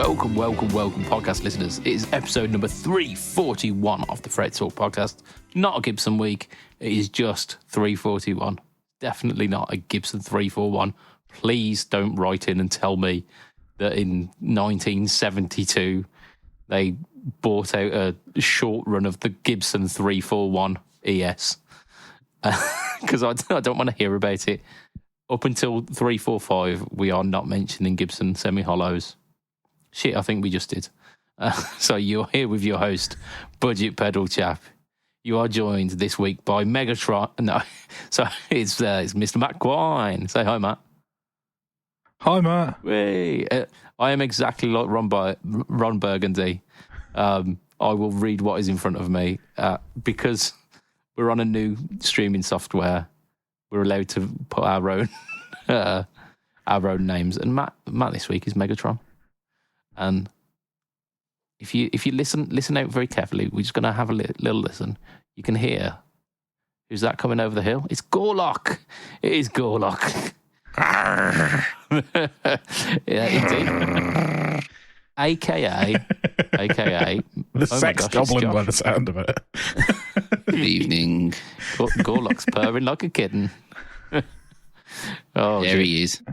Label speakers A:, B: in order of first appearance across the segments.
A: Welcome, podcast listeners. It is episode number 341 of the Freight Talk podcast. Not a Gibson week. It is just 341. Definitely not a Gibson 341. Please don't write in and tell me that in 1972 they bought out a short run of the Gibson 341 ES. Because I don't want to hear about it. Up until 345, we are not mentioning Gibson semi-hollows. Shit, I think we just did. So you're here with your host, BudgetPedalChap. You are joined this week by Megatron. No, so it's Mr. Matt Quine. Say hi, Matt.
B: Hi, Matt.
A: Hey, I am exactly like Ron Burgundy. I will read what is in front of me because we're on a new streaming software. We're allowed to put our own names. And Matt this week is Megatron. And if you listen out very carefully, we're just going to have a little listen. You can hear, who's that coming over the hill? It's Gorlock. It is Gorlock. Yeah, indeed. AKA
B: the sex goblin by the sound of it.
C: Good evening.
A: Gorlock's purring like a kitten. Oh,
C: there he is.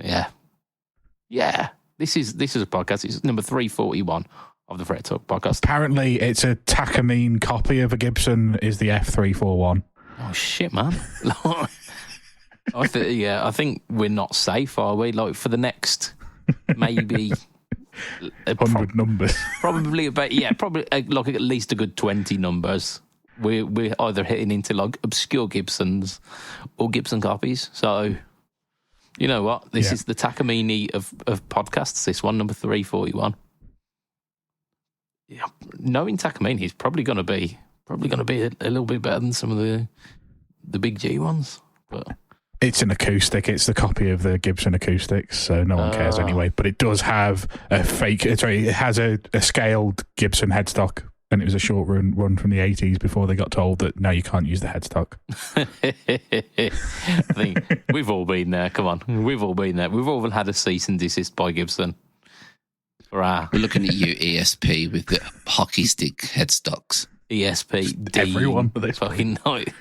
A: Yeah. This is a podcast. It's number 341 of the Freight Talk podcast.
B: Apparently, it's a Takamine copy of a Gibson. Is the F341?
A: Oh shit, man! I think we're not safe, are we? Like for the next maybe
B: 100 numbers.
A: Probably about probably like at least a good 20 numbers. We're either hitting into like obscure Gibsons or Gibson copies. So. You know what? This is the Takamine of podcasts. This one, number 341. Yeah, knowing Takamine, he's probably going to be a little bit better than some of the big G ones. But
B: it's an acoustic. It's the copy of the Gibson acoustics, so no one cares anyway. But it does have a fake. It has a scaled Gibson headstock. And it was a short run from the 80s before they got told that, no, you can't use the headstock.
A: I think we've all been there. Come on. We've all been there. We've all had a cease and desist by Gibson.
C: We're looking at you, ESP, with the hockey stick headstocks.
A: ESP.
B: Everyone.
A: Fucking night.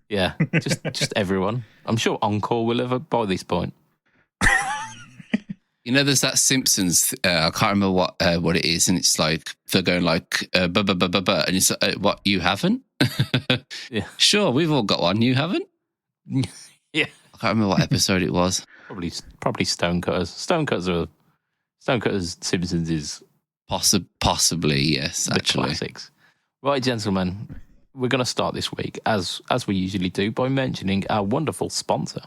A: Yeah, just everyone. I'm sure Encore will have by this point.
C: You know, there's that Simpsons. I can't remember what it is, and it's like they're going like and it's what, you haven't?
A: Yeah,
C: sure, we've all got one. You haven't?
A: Yeah,
C: I can't remember what episode it was.
A: Probably Stonecutters. Stonecutters Simpsons is
C: possibly yes.
A: The
C: actually,
A: classics. Right, gentlemen, we're going to start this week as we usually do by mentioning our wonderful sponsor.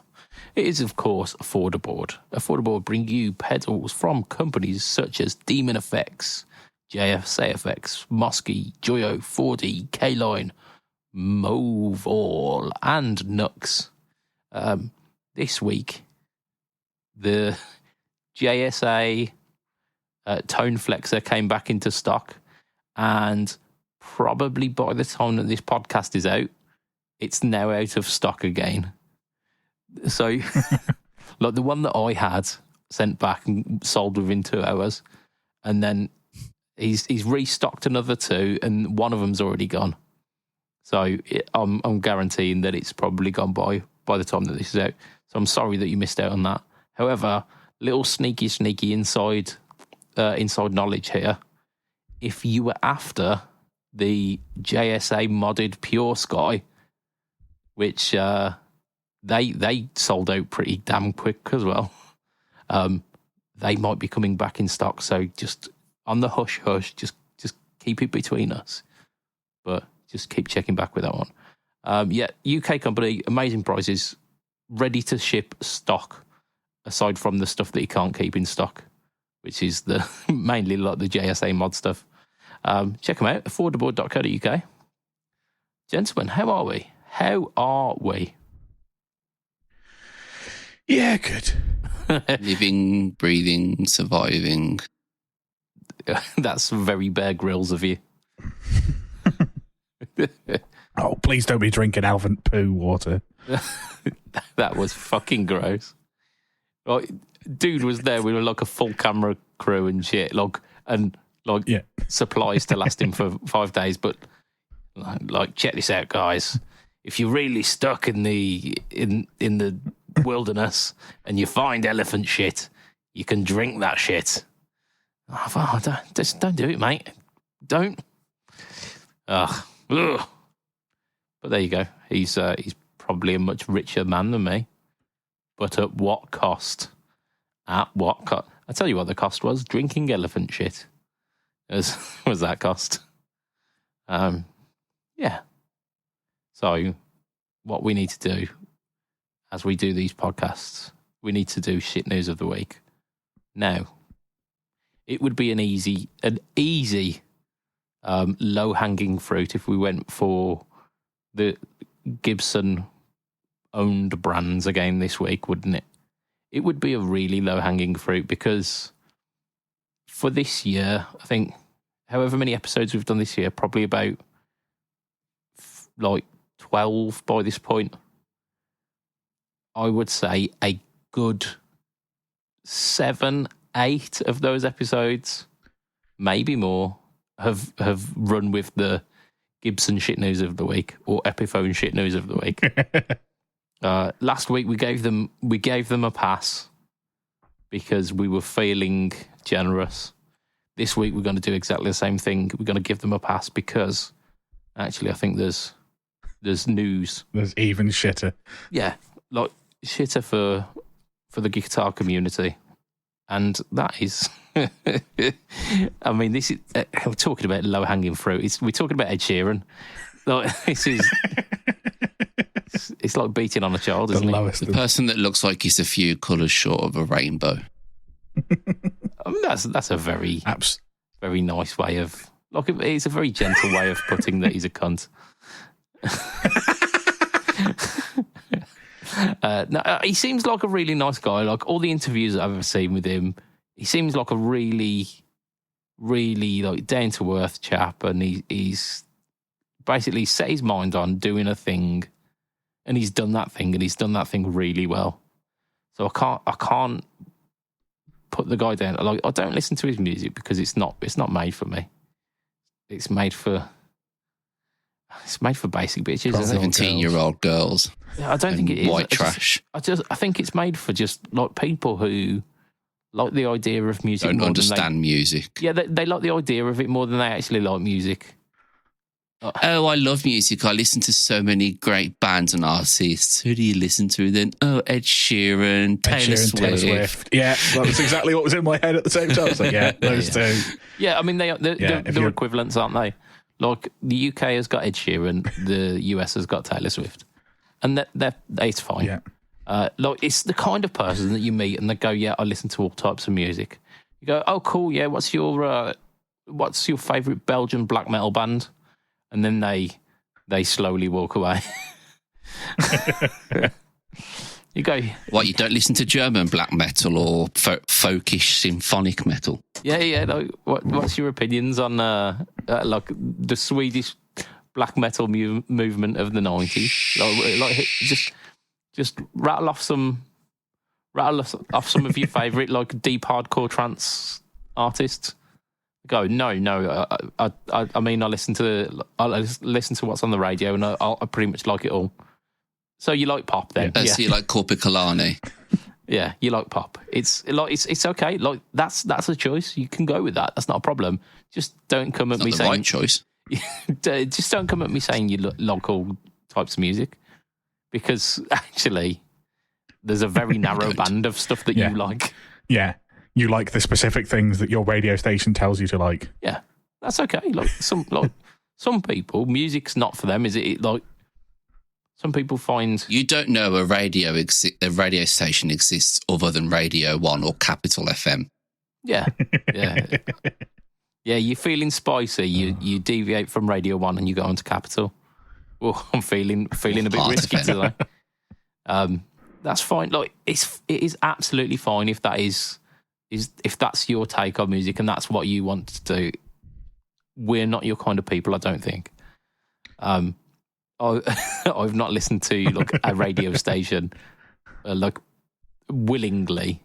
A: It is, of course, Affordaboard. Affordaboard bring you pedals from companies such as DemonFX, JSA Effects, Mosky, Joyo, 4D, Caline, Movall, and Nux. This week, the JSA Tone Flexor came back into stock, and probably by the time that this podcast is out, it's now out of stock again. So, like the one that I had sent back and sold within 2 hours, and then he's restocked another 2, and one of them's already gone. So I'm guaranteeing that it's probably gone by the time that this is out. So I'm sorry that you missed out on that. However, little sneaky inside knowledge here. If you were after the JSA modded Pure Sky, which they sold out pretty damn quick as well. They might be coming back in stock, so just on the hush, just keep it between us. But just keep checking back with that one. UK company, amazing prices, ready to ship stock, aside from the stuff that you can't keep in stock, which is the mainly like the JSA mod stuff. Check them out, affordaboard.co.uk. Gentlemen, how are we?
B: Yeah, good.
C: Living, breathing, surviving.
A: That's very Bear Grylls of you.
B: Oh, please don't be drinking Alvin poo water.
A: That was fucking gross. Right, dude was there with like a full camera crew and shit, supplies to last him for 5 days. But like, check this out, guys. If you're really stuck in the wilderness and you find elephant shit, you can drink that shit. Don't do it, mate. Don't. Ugh. But there you go. He's probably a much richer man than me. But at what cost? At what cost? I tell you what the cost was. Drinking elephant shit was that cost. Yeah. So what we need to do as we do these podcasts, we need to do shit news of the week. Now, it would be an easy low-hanging fruit if we went for the Gibson-owned brands again this week, wouldn't it? It would be a really low-hanging fruit because for this year, I think, however many episodes we've done this year, probably about 12 by this point. I would say a good 7, 8 of those episodes, maybe more, have run with the Gibson shit news of the week or Epiphone shit news of the week. Last week we gave them a pass because we were feeling generous. This week we're going to do exactly the same thing. We're going to give them a pass because actually I think there's news. There's
B: even shitter.
A: Yeah, like shitter for the guitar community. And that is, I mean, this is, we're talking about low-hanging fruit. We're talking about Ed Sheeran. Like, this is, it's like beating on a child, isn't it?
C: The person that looks like he's a few colours short of a rainbow.
A: I mean, that's a very nice way of, like, it's a very gentle way of putting that he's a cunt. No, he seems like a really nice guy. Like all the interviews I've ever seen with him, he seems like a really, really like down to earth chap, and he's basically set his mind on doing a thing, and he's done that thing, and he's done that thing really well. So I can't put the guy down. Like, I don't listen to his music because it's not made for me. It's made for basic bitches.
C: 17-year-old girls.
A: I don't think it is.
C: White trash.
A: I think it's made for just like people who like the idea of music.
C: Don't understand music.
A: Yeah, they like the idea of it more than they actually like music.
C: Oh, I love music. I listen to so many great bands and artists. Who do you listen to then? Oh, Ed Sheeran, Taylor Swift.
B: Yeah, that was exactly what was in my head at the same time. I was like, yeah, those two.
A: Yeah, I mean, they're equivalents, aren't they? Like, the UK has got Ed Sheeran, the US has got Taylor Swift. And it's fine.
B: Yeah.
A: Like, it's the kind of person that you meet and they go, yeah, I listen to all types of music. You go, oh, cool, yeah, what's your favourite Belgian black metal band? And then they slowly walk away. You go,
C: what, you don't listen to German black metal or folkish symphonic metal?
A: Yeah. Like, what's your opinions on like the Swedish black metal movement of the 90s? Like just rattle off some of your favourite like deep hardcore trance artists. Go, no. I mean, I listen to what's on the radio, and I pretty much like it all. So you like pop then?
C: Yeah. So you like Caline?
A: Yeah, you like pop. It's okay. Like that's a choice. You can go with that. That's not a problem. Just don't come at me saying
C: right choice.
A: Just don't come at me saying you like all types of music, because actually, there's a very narrow band of stuff that you like.
B: Yeah. You like the specific things that your radio station tells you to like.
A: Yeah, that's okay. Like some people, music's not for them, is it? Like some people find
C: you don't know a radio station exists other than Radio 1 or Capital FM.
A: Yeah. You're feeling spicy. You deviate from Radio 1 and you go on to Capital. Oh, I'm feeling a bit risky today. That's fine. Like it is absolutely fine if that is if that's your take on music and that's what you want to do. We're not your kind of people, I don't think. I've not listened to like a radio station like willingly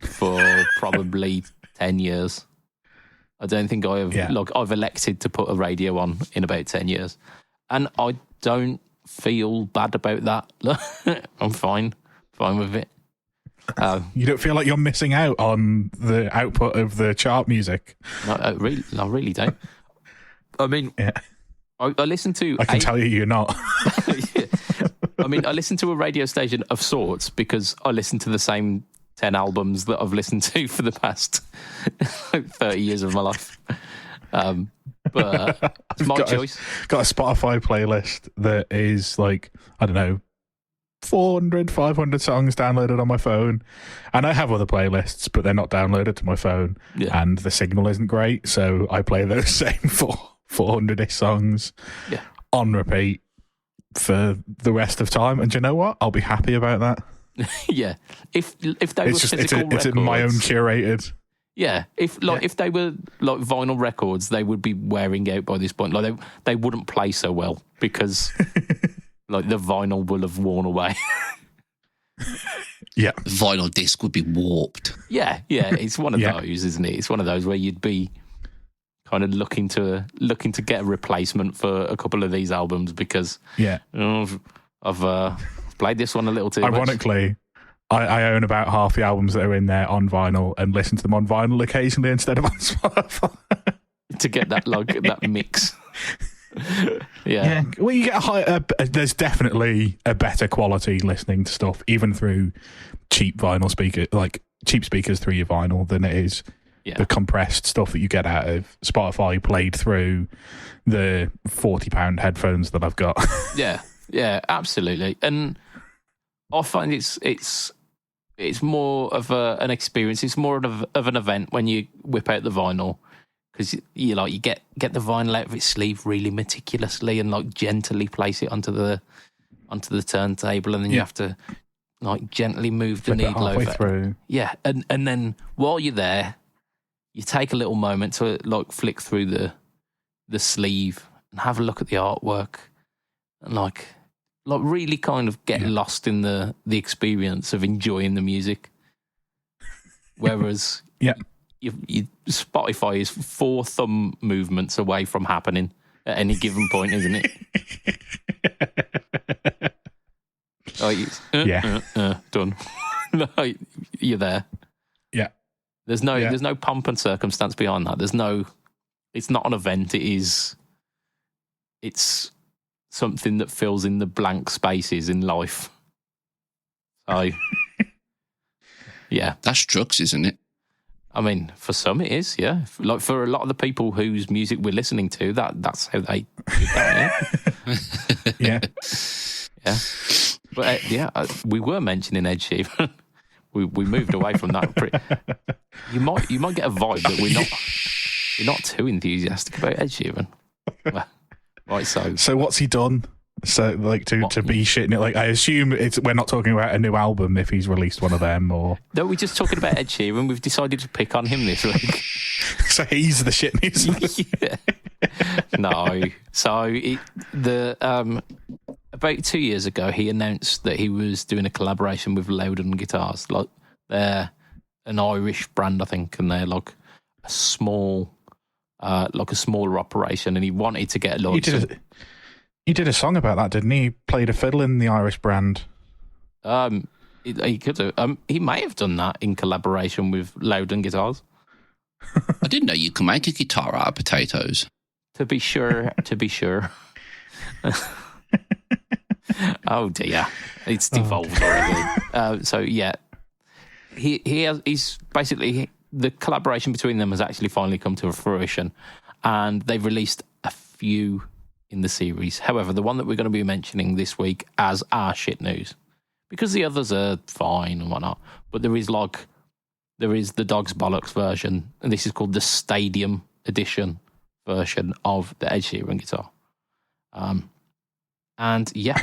A: for probably 10 years. I don't think I have.
B: Yeah.
A: Like, I've elected to put a radio on in about 10 years, and I don't feel bad about that. I'm fine with it.
B: You don't feel like you're missing out on the output of the chart music?
A: No, I really don't. I mean,
B: yeah.
A: I listen to.
B: I can tell you're not.
A: I mean, I listen to a radio station of sorts because I listen to the same 10 albums that I've listened to for the past 30 years of my life. But it's my choice.
B: Got a Spotify playlist that is like, I don't know, 400, 500 songs downloaded on my phone. And I have other playlists, but they're not downloaded to my phone.
A: Yeah.
B: And the signal isn't great. So I play those same 400-ish songs on repeat for the rest of time. And do you know what? I'll be happy about that.
A: Yeah. If they were physical records,
B: it's my own curated.
A: Yeah. If they were like vinyl records, they would be wearing out by this point. Like they wouldn't play so well because like the vinyl will have worn away.
B: Yeah.
C: The vinyl disc would be warped.
A: Yeah. It's one of those, isn't it? It's one of those where you'd be kind of looking to get a replacement for a couple of these albums because I've played this one a little too much.
B: Ironically, I own about half the albums that are in there on vinyl and listen to them on vinyl occasionally instead of on Spotify.
A: To get that that mix. Yeah.
B: Well, you get there's definitely a better quality listening to stuff, even through cheap vinyl speakers, like cheap speakers through your vinyl, than it is the compressed stuff that you get out of Spotify played through the £40 headphones that I've got.
A: Yeah, absolutely. And I find it's more of an experience. It's more of an event when you whip out the vinyl because you get the vinyl out of its sleeve really meticulously and like gently place it onto the turntable, and then you have to like gently move the needle over
B: through.
A: Yeah, and then while you're there, you take a little moment to like flick through the sleeve and have a look at the artwork and like really kind of get lost in the experience of enjoying the music. Whereas Spotify is 4 thumb movements away from happening at any given point, isn't it? Done. You're there.
B: Yeah.
A: There's no pomp and circumstance behind that. It's not an event. It's something that fills in the blank spaces in life. So, yeah.
C: That's drugs, isn't it?
A: I mean, for some it is, yeah. Like for a lot of the people whose music we're listening to, that's how they do that,
B: yeah.
A: Yeah. But we were mentioning Ed Sheeran. we moved away from that. You might get a vibe that we're not too enthusiastic about Ed Sheeran. Well, right, so
B: what's he done? So like to be shitting it, like I assume we're not talking about a new album if he's released one of them, or
A: no, we're just talking about Ed Sheeran. We've decided to pick on him this week.
B: So he's the shit news.
A: Yeah. No, so about 2 years ago, he announced that he was doing a collaboration with Loudon Guitars. Like they're an Irish brand, I think, and they're like a small, like a smaller operation, and he wanted to get a lot.
B: He did a song about that, didn't he? He played a fiddle in the Irish brand.
A: He could have. He may have done that in collaboration with Loudon Guitars.
C: I didn't know you can make a guitar out of potatoes.
A: To be sure. Oh dear, it's devolved already. So yeah, he's basically the collaboration between them has actually finally come to fruition, and they've released a few in the series. However, the one that we're going to be mentioning this week as our shit news, because the others are fine and whatnot, but there is the Dog's Bollocks version, and this is called the Stadium Edition version of the Ed Sheeran guitar. And yeah,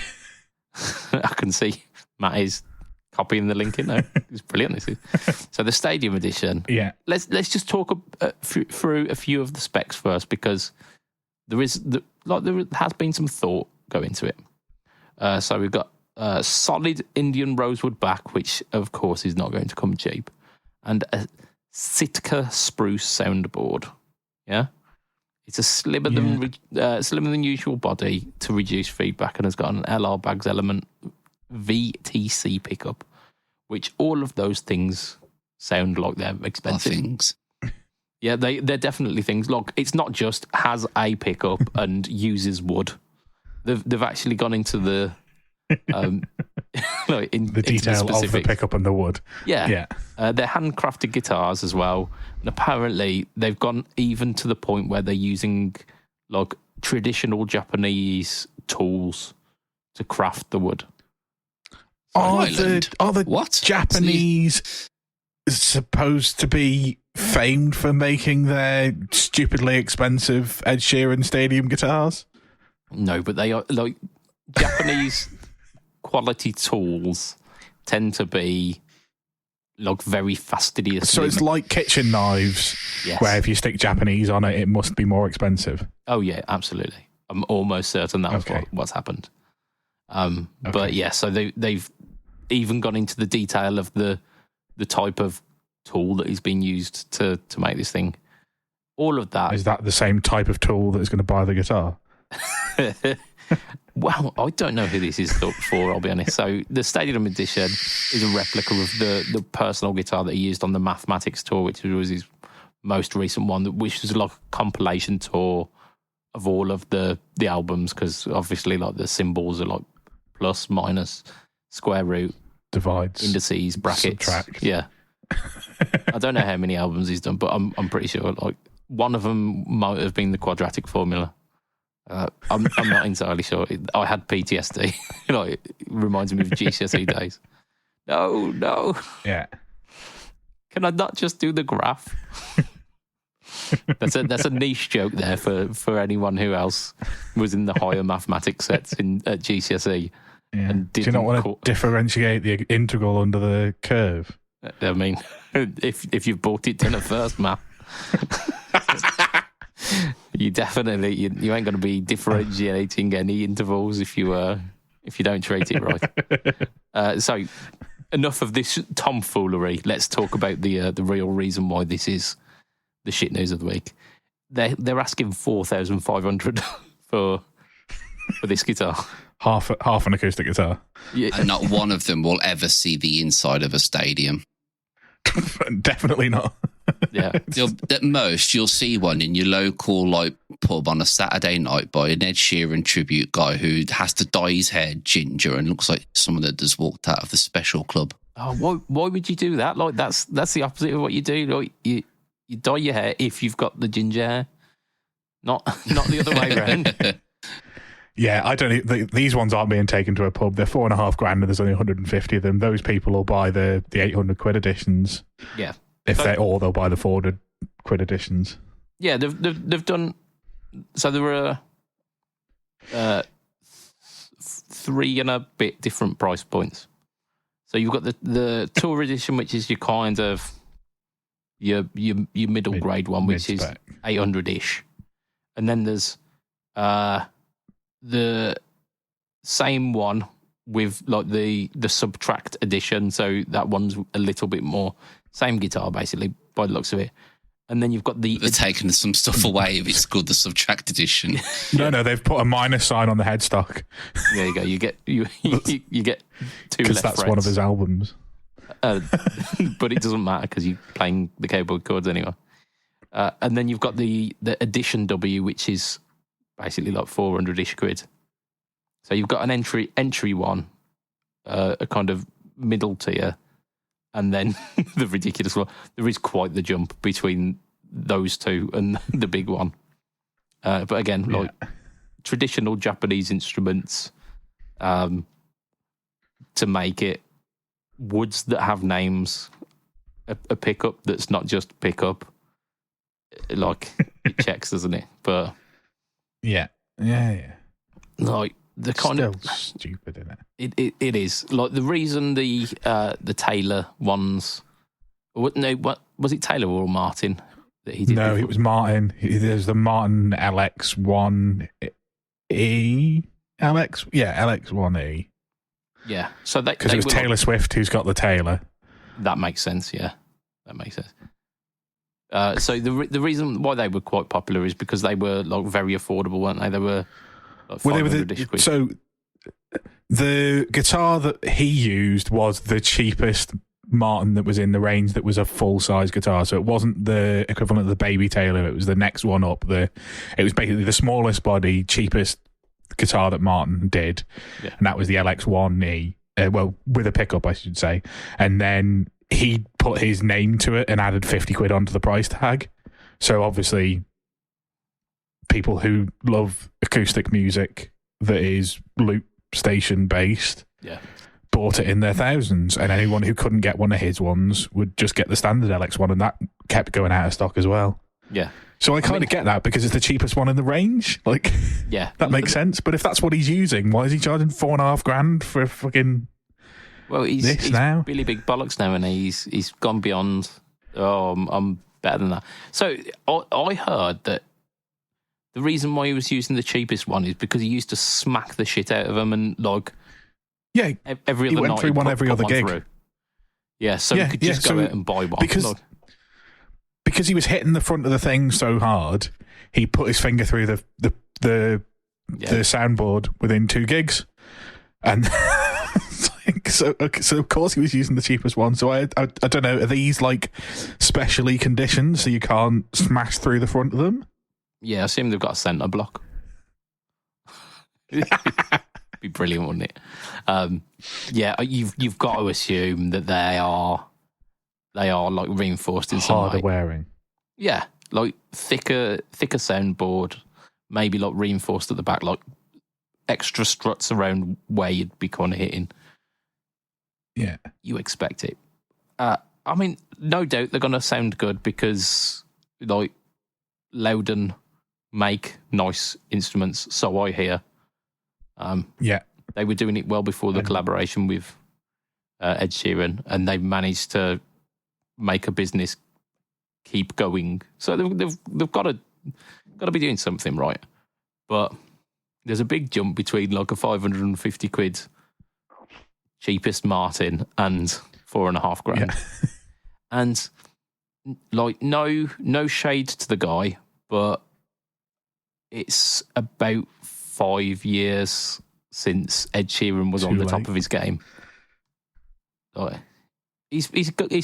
A: I can see Matt is copying the link in there. It's brilliant. This is so the Stadium Edition.
B: Yeah,
A: let's just talk through a few of the specs first, because there has been some thought go into it. So we've got solid Indian rosewood back, which of course is not going to come cheap, and a Sitka spruce soundboard. Yeah, it's a slimmer than usual body to reduce feedback, and has got an LR Bags Element VTC pickup, which all of those things sound like they're expensive.
C: Things.
A: Yeah, they're definitely things. Like, it's not just has a pickup and uses wood. They've actually gone into the
B: detail of the pickup and the wood.
A: Yeah. They're handcrafted guitars as well, and apparently they've gone even to the point where they're using like traditional Japanese tools to craft the wood.
B: Are the
C: what?
B: Japanese supposed to be famed for making their stupidly expensive Ed Sheeran stadium guitars?
A: No, but they are like Japanese quality tools tend to be like very fastidious.
B: So it's like kitchen knives,
A: yes,
B: where if you stick Japanese on it, it must be more expensive.
A: Oh yeah, absolutely. I'm almost certain that was what's happened. But yeah, so they've even gone into the detail of the type of tool that is being used to make this thing. All of that.
B: Is that the same type of tool that is going to buy the guitar?
A: Well, I don't know who this is for, I'll be honest. So the Stadium Edition is a replica of the personal guitar that he used on the Mathematics tour, which was his most recent one, which was like a compilation tour of all of the albums, because obviously like the symbols are like plus, minus, square root,
B: divides,
A: indices, brackets.
B: Subtract.
A: Yeah. I don't know how many albums he's done, but I'm pretty sure like one of them might have been the quadratic formula. I'm not entirely sure. I had PTSD. It reminds me of GCSE days. No.
B: Yeah.
A: Can I not just do the graph? That's a niche joke there for anyone who else was in the higher mathematics sets at GCSE.
B: Yeah.
A: And
B: do you not want to differentiate the integral under the curve?
A: I mean, if you've bought it in at first, math. You definitely you ain't going to be differentiating any intervals if you don't treat it right. So enough of this tomfoolery. Let's talk about the real reason why this is the shit news of the week. They're asking $4,500 for this guitar.
B: Half an acoustic guitar.
A: Yeah.
C: And not one of them will ever see the inside of a stadium.
B: Definitely not.
A: Yeah.
C: At most, you'll see one in your local pub on a Saturday night by an Ed Sheeran tribute guy who has to dye his hair ginger and looks like someone that just walked out of the special club.
A: Oh, why would you do that? Like that's the opposite of what you do. Like you dye your hair if you've got the ginger hair, not the other way around.
B: Yeah, I don't. These ones aren't being taken to a pub. They're $4,500, and there's only 150 of them. Those people will buy the £800 editions. Yeah, they'll buy the £400 editions.
A: Yeah, they've done. So there were 3 and a bit different price points. So you've got the tour edition, which is your kind of your middle grade one, which is 800-ish, and then there's the same one with like the Subtract edition, so that one's a little bit more same guitar basically by the looks of it. And then you've got they're
C: taking some stuff away if it's called the Subtract edition.
B: No, they've put a minus sign on the headstock.
A: There you go. You get you get 2
B: because
A: left
B: that's
A: frets.
B: one of his albums.
A: But it doesn't matter because you're playing the keyboard chords anyway. And then you've got the Edition W, which is basically like 400-ish quid. So you've got an entry one, a kind of middle tier, and then the ridiculous one. There is quite the jump between those two and the big one. But again, like traditional Japanese instruments, to make it woods that have names, a pickup that's not just pickup. Like it checks, doesn't it? But
B: yeah.
A: Like the kind
B: still
A: of
B: stupid, isn't
A: it? It is like the reason the Taylor ones. What was it? Taylor or Martin that he did?
B: No, it was Martin. There's the Martin LX1E. LX1E.
A: Yeah, so
B: because it was Taylor Swift who's got the Taylor.
A: That makes sense. Yeah, that makes sense. So the reason why they were quite popular is because they were like very affordable, weren't they? They were like 500-ish quid.
B: So the guitar that he used was the cheapest Martin that was in the range that was a full-size guitar. So it wasn't the equivalent of the Baby Taylor. It was the next one up. It was basically the smallest body, cheapest guitar that Martin did. Yeah. And that was the LX1E. Well, with a pickup, I should say. And then he put his name to it and added 50 quid onto the price tag. So obviously, people who love acoustic music that is loop station based bought it in their thousands. And anyone who couldn't get one of his ones would just get the standard LX1, and that kept going out of stock as well.
A: Yeah.
B: So I kind of get that because it's the cheapest one in the range. Like, that makes sense. But if that's what he's using, why is he charging $4,500 for a fucking...
A: Well, he's
B: now?
A: really big bollocks now, and he's gone beyond. I'm better than that. So I heard that the reason why he was using the cheapest one is because he used to smack the shit out of them, and like every other
B: he went
A: night
B: through one every other gig.
A: Through. Yeah, so he could just go out and buy one
B: because he was hitting the front of the thing so hard. He put his finger through the soundboard within 2 gigs, and. So of course he was using the cheapest one. So I don't know. Are these like specially conditioned so you can't smash through the front of them?
A: Yeah, I assume they've got a centre block. Be brilliant, wouldn't it? You've got to assume that they are like reinforced in some way.
B: Harder wearing.
A: Yeah, like thicker soundboard, maybe like reinforced at the back, like extra struts around where you'd be kind of hitting.
B: Yeah.
A: You expect it. I mean, no doubt they're going to sound good because, like, Loudon make nice instruments, so I hear. They were doing it well before the collaboration with Ed Sheeran, and they've managed to make a business keep going. So they've got to be doing something right. But there's a big jump between, like, a 550 quid cheapest Martin and $4,500. Yeah. And like no shade to the guy, but it's about 5 years since Ed Sheeran was on the top of his game. Like, he's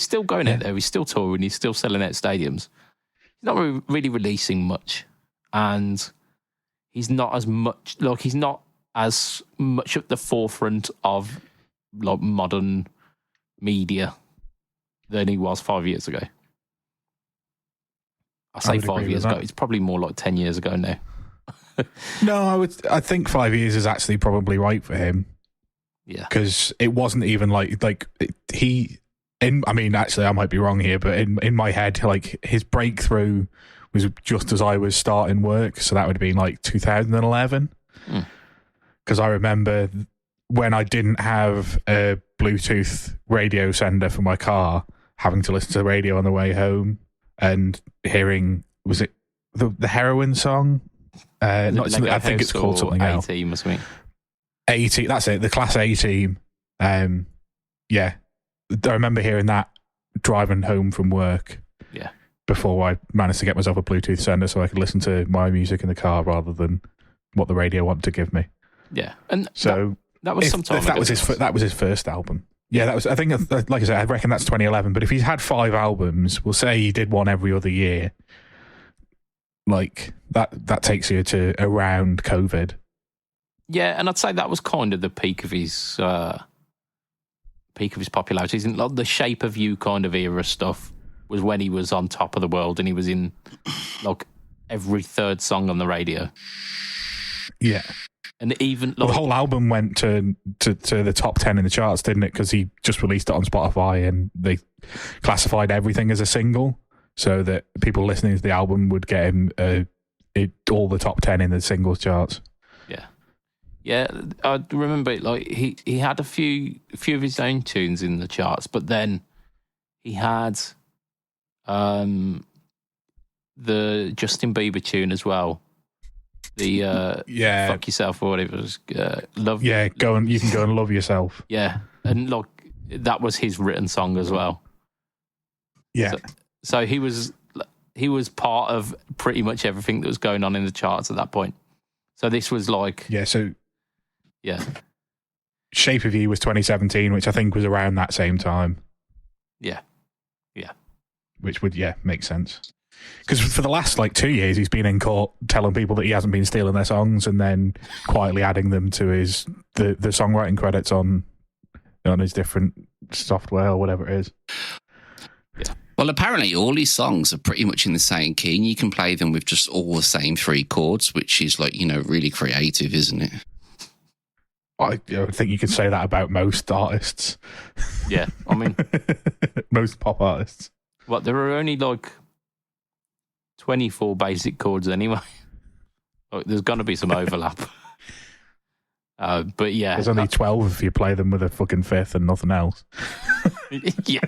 A: still going out there, he's still touring, he's still selling out stadiums. He's not really releasing much, and he's not as much at the forefront of like modern media than he was 5 years ago. I say 5 years ago. It's probably more like 10 years ago now.
B: No, I think 5 years is actually probably right for him.
A: Yeah,
B: because it wasn't even actually, I might be wrong here, but in my head, like his breakthrough was just as I was starting work, so that would have been like 2011. Because I remember when I didn't have a Bluetooth radio sender for my car, having to listen to the radio on the way home and hearing, was it the Heroin song? I think it's called something else.
A: A-Team or something.
B: A-Team, that's it, the Class A-Team. I remember hearing that driving home from work.
A: Yeah.
B: Before I managed to get myself a Bluetooth sender so I could listen to my music in the car rather than what the radio wanted to give me.
A: Yeah, and
B: so
A: that was some time ago.
B: That was his first album. Yeah, that was. I think, like I said, I reckon that's 2011. But if he's had 5 albums, we'll say he did one every other year. Like that takes you to around COVID.
A: Yeah, and I'd say that was kind of the peak of his popularity. Isn't like the Shape of You kind of era stuff was when he was on top of the world and he was in like every third song on the radio.
B: Yeah.
A: And even
B: the whole album went to the top 10 in the charts, didn't it? Because he just released it on Spotify and they classified everything as a single so that people listening to the album would get him all the top 10 in the singles charts.
A: Yeah. Yeah, I remember like he had a few of his own tunes in the charts, but then he had the Justin Bieber tune as well. The fuck yourself or whatever it was. Love.
B: Yeah, you can go and love yourself.
A: Yeah, and look, that was his written song as well.
B: Yeah.
A: So he was he was part of pretty much everything that was going on in the charts at that point. So this was like...
B: Yeah, so...
A: Yeah.
B: Shape of You was 2017, which I think was around that same time.
A: Yeah.
B: Which would, make sense. Because for the last, 2 years, he's been in court telling people that he hasn't been stealing their songs and then quietly adding them to the songwriting credits on his different software or whatever it is.
A: Yeah.
C: Well, apparently all his songs are pretty much in the same key, and you can play them with just all the same 3 chords, which is, really creative, isn't it?
B: I think you could say that about most artists.
A: Yeah, I mean...
B: most pop artists.
A: What, there are only 24 basic chords anyway. There's going to be some overlap. But yeah.
B: There's only 12 if you play them with a fucking fifth and nothing else.
A: Yeah.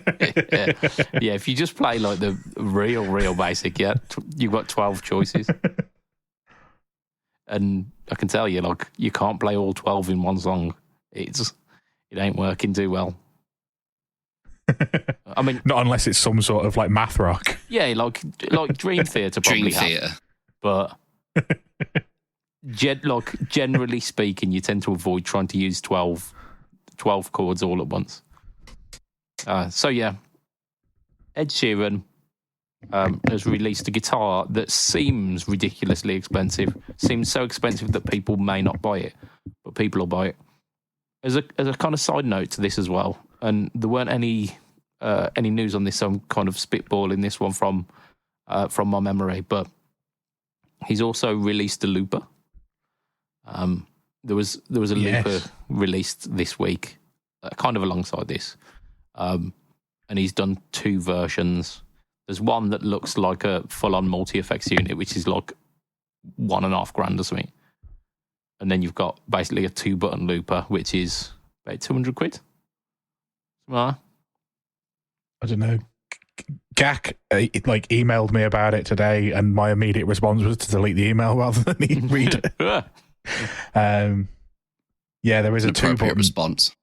A: Yeah, if you just play the real basic, you've got 12 choices. And I can tell you, you can't play all 12 in one song. It ain't working too well. I mean,
B: not unless it's some sort of math rock.
A: Yeah, like Dream Theater probably
C: Dream Theater.
A: But generally speaking, you tend to avoid trying to use 12 chords all at once. So yeah, Ed Sheeran has released a guitar that seems ridiculously expensive. Seems so expensive that people may not buy it, but people will buy it. As a kind of side note to this as well, and there weren't any news on this, so I'm kind of spitballing this one from my memory. But he's also released a looper. There was a looper released this week, kind of alongside this, and he's done 2 versions. There's one that looks like a full-on multi-effects unit, which is $1,500 or something. And then you've got basically a 2-button looper, which is about £200. Right.
B: I don't know. Gak emailed me about it today, and my immediate response was to delete the email rather than read it. There is a 2-button
C: response.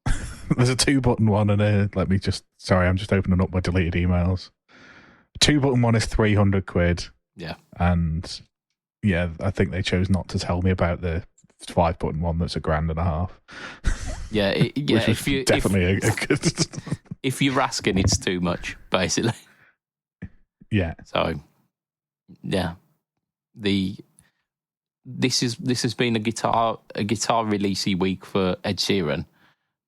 B: There's a 2-button one, and I'm just opening up my deleted emails. 2-button one is £300.
A: Yeah,
B: and I think they chose not to tell me about the 5-button one that's $1,500.
A: Yeah, if you're asking, it's too much, basically.
B: Yeah.
A: So, yeah, this has been a guitar releasey week for Ed Sheeran.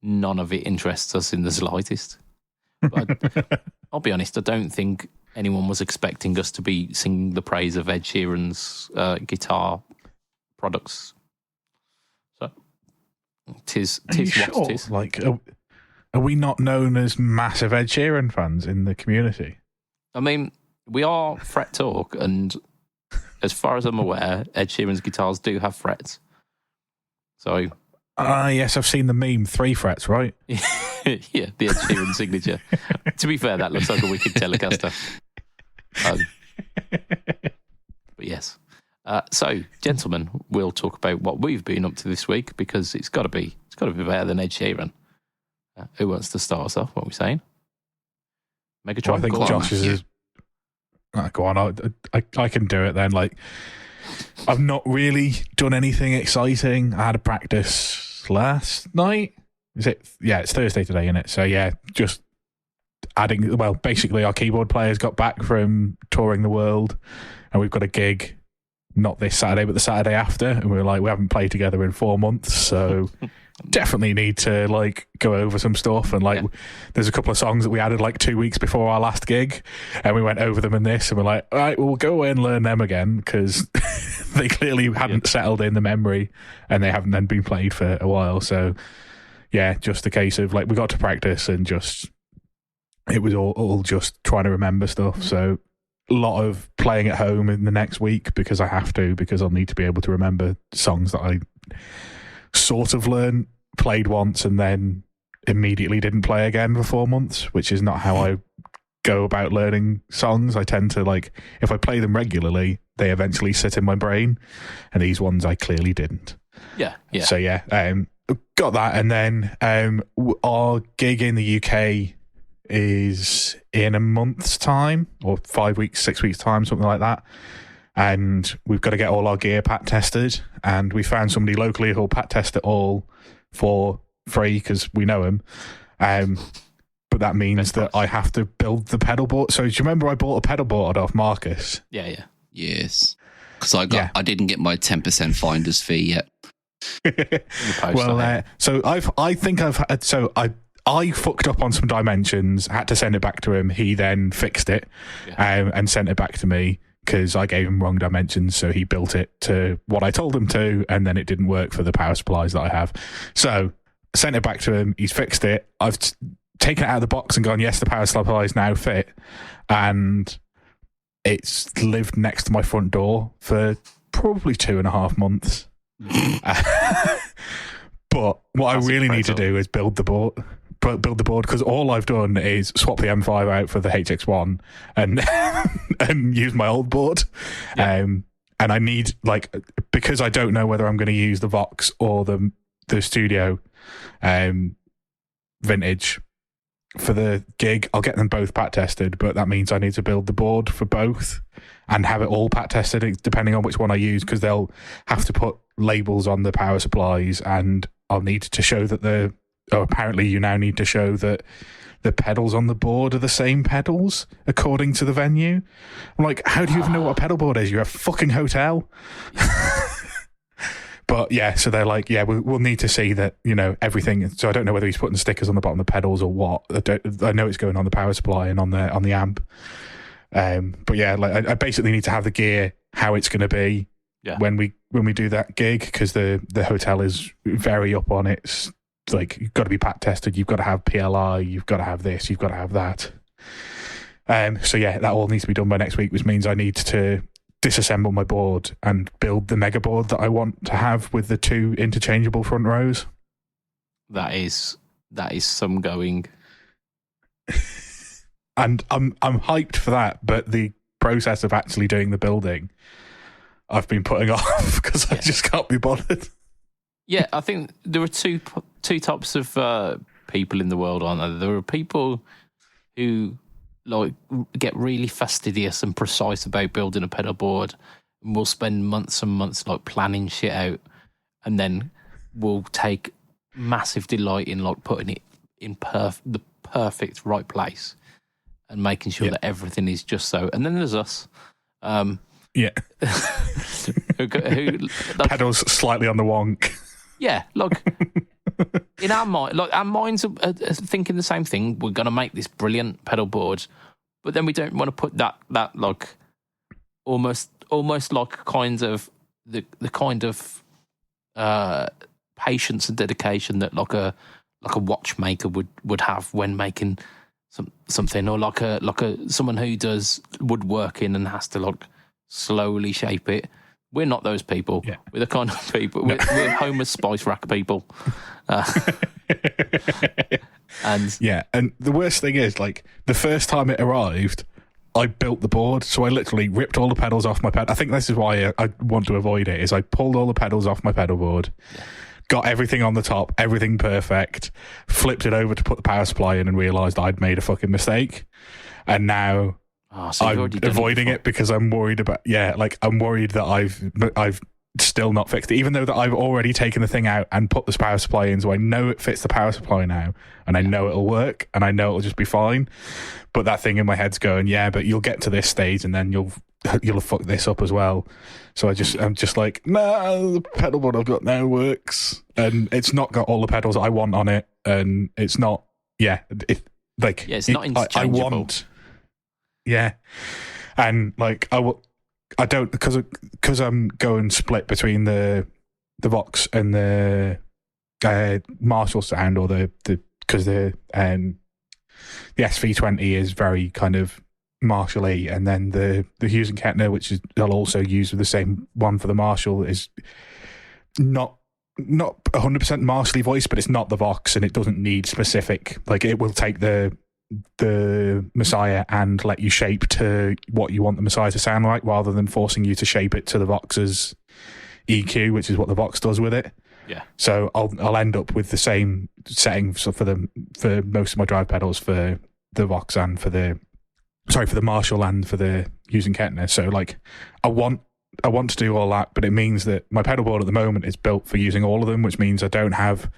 A: None of it interests us in the slightest. But I'll be honest, I don't think anyone was expecting us to be singing the praise of Ed Sheeran's guitar products. So, tis what it is.
B: Are we not known as massive Ed Sheeran fans in the community?
A: I mean, we are Fret Talk, and as far as I'm aware, Ed Sheeran's guitars do have frets. So,
B: yes, I've seen the meme. 3 frets, right?
A: Yeah, the Ed Sheeran signature. To be fair, that looks like a wicked Telecaster. But yes. So, gentlemen, we'll talk about what we've been up to this week, because it's got to be better than Ed Sheeran. Who wants to start us off? What are we saying? Megatron.
B: Well, I think Josh is. Go on, I can do it then. I've not really done anything exciting. I had a practice last night. Is it? Yeah, it's Thursday today, isn't it? So yeah, just adding. Well, basically, our keyboard players got back from touring the world, and we've got a gig. Not this Saturday, but the Saturday after, and we haven't played together in 4 months, so definitely need to go over some stuff. And there's a couple of songs that we added 2 weeks before our last gig, and we went over them in this, and we're all right, well, we'll go away and learn them again, because they clearly hadn't settled in the memory, and they haven't then been played for a while. So yeah, just a case of we got to practice, and it was all just trying to remember stuff. So a lot of playing at home in the next week, because I'll need to be able to remember songs that I sort of played once and then immediately didn't play again for 4 months, which is not how I go about learning songs. I tend to if I play them regularly, they eventually sit in my brain, and these ones I clearly didn't.
A: Yeah.
B: So yeah, got that, and then our gig in the UK is in a month's time, or 5 weeks, 6 weeks time, something like that. And we've got to get all our gear pat tested. And we found somebody locally who'll pat test it all for free because we know him. But that means that I have to build the pedal board. So do you remember I bought a pedal board off Marcus?
A: Yeah.
C: Yes. Because I didn't get my 10% finder's fee yet.
B: Well, so I fucked up on some dimensions, had to send it back to him. He then fixed it and sent it back to me because I gave him wrong dimensions. So he built it to what I told him to, and then it didn't work for the power supplies that I have. So sent it back to him. He's fixed it. I've taken it out of the box and gone, yes, the power supplies now fit. And it's lived next to my front door for probably 2.5 months. But what I really need to do is build the board because all I've done is swap the M5 out for the HX1 and and use my old board. And I need, because I don't know whether I'm going to use the Vox or the studio vintage for the gig. I'll get them both pat tested, but that means I need to build the board for both and have it all pat tested depending on which one I use, because they'll have to put labels on the power supplies, and I'll need to show that apparently you now need to show that the pedals on the board are the same pedals according to the venue. I'm like, how do you even know what a pedal board is? You're a fucking hotel. But yeah, so they're like, yeah, we'll need to see that, everything. So I don't know whether he's putting stickers on the bottom of the pedals or what. I know it's going on the power supply and on the amp. But yeah, I basically need to have the gear how it's going to be when we do that gig, because the hotel is very up on it. It's like, you've got to be pat tested, you've got to have PLI, you've got to have this, you've got to have that. So yeah, that all needs to be done by next week, which means I need to disassemble my board and build the mega board that I want to have with the 2 interchangeable front rows.
A: That is some going.
B: And I'm hyped for that, but the process of actually doing the building, I've been putting off because I just can't be bothered.
A: Yeah, I think there are two types of people in the world, aren't there? There are people who get really fastidious and precise about building a pedal board, and will spend months and months planning shit out, and then will take massive delight in putting it in the perfect right place and making sure that everything is just so. And then there's us. who
B: pedals slightly on the wonk.
A: Yeah, in our mind, our minds are thinking the same thing. We're going to make this brilliant pedal board, but then we don't want to put that almost kind of the kind of patience and dedication that a watchmaker would have when making something, or someone who does woodworking and has to slowly shape it. We're not those people. Yeah. We're the kind of people. We're Homer Spice Rack people. And
B: the worst thing is, the first time it arrived, I built the board, so I literally ripped all the pedals off my pedal. I think this is why I want to avoid it. Is I pulled all the pedals off my pedal board, got everything on the top, everything perfect, flipped it over to put the power supply in, and realised I'd made a fucking mistake, and now.
A: So
B: I'm avoiding it because I'm worried about I'm worried that I've still not fixed it, even though that I've already taken the thing out and put this power supply in, so I know it fits the power supply now, and I know it'll work, and I know it'll just be fine. But that thing in my head's going, but you'll get to this stage and then you'll fuck this up as well. So I'm just like, nah, the pedal board I've got now works, and it's not got all the pedals I want on it, and it's not it's not
A: interchangeable.
B: And I don't, because I'm going split between the Vox and the Marshall sound, or because the SV20 is very kind of Marshall-y, and then the Hughes and Kettner, which they'll also use with the same one for the Marshall, is not 100% Marshall-y voice, but it's not the Vox, and it doesn't need specific. It will take the Messiah and let you shape to what you want the Messiah to sound like, rather than forcing you to shape it to the Vox's EQ, which is what the Vox does with it.
A: Yeah.
B: So I'll end up with the same setting for most of my drive pedals for Vox and for the Marshall and for the using Kettner. So like I want to do all that, but it means that my pedal board at the moment is built for using all of them, which means I don't have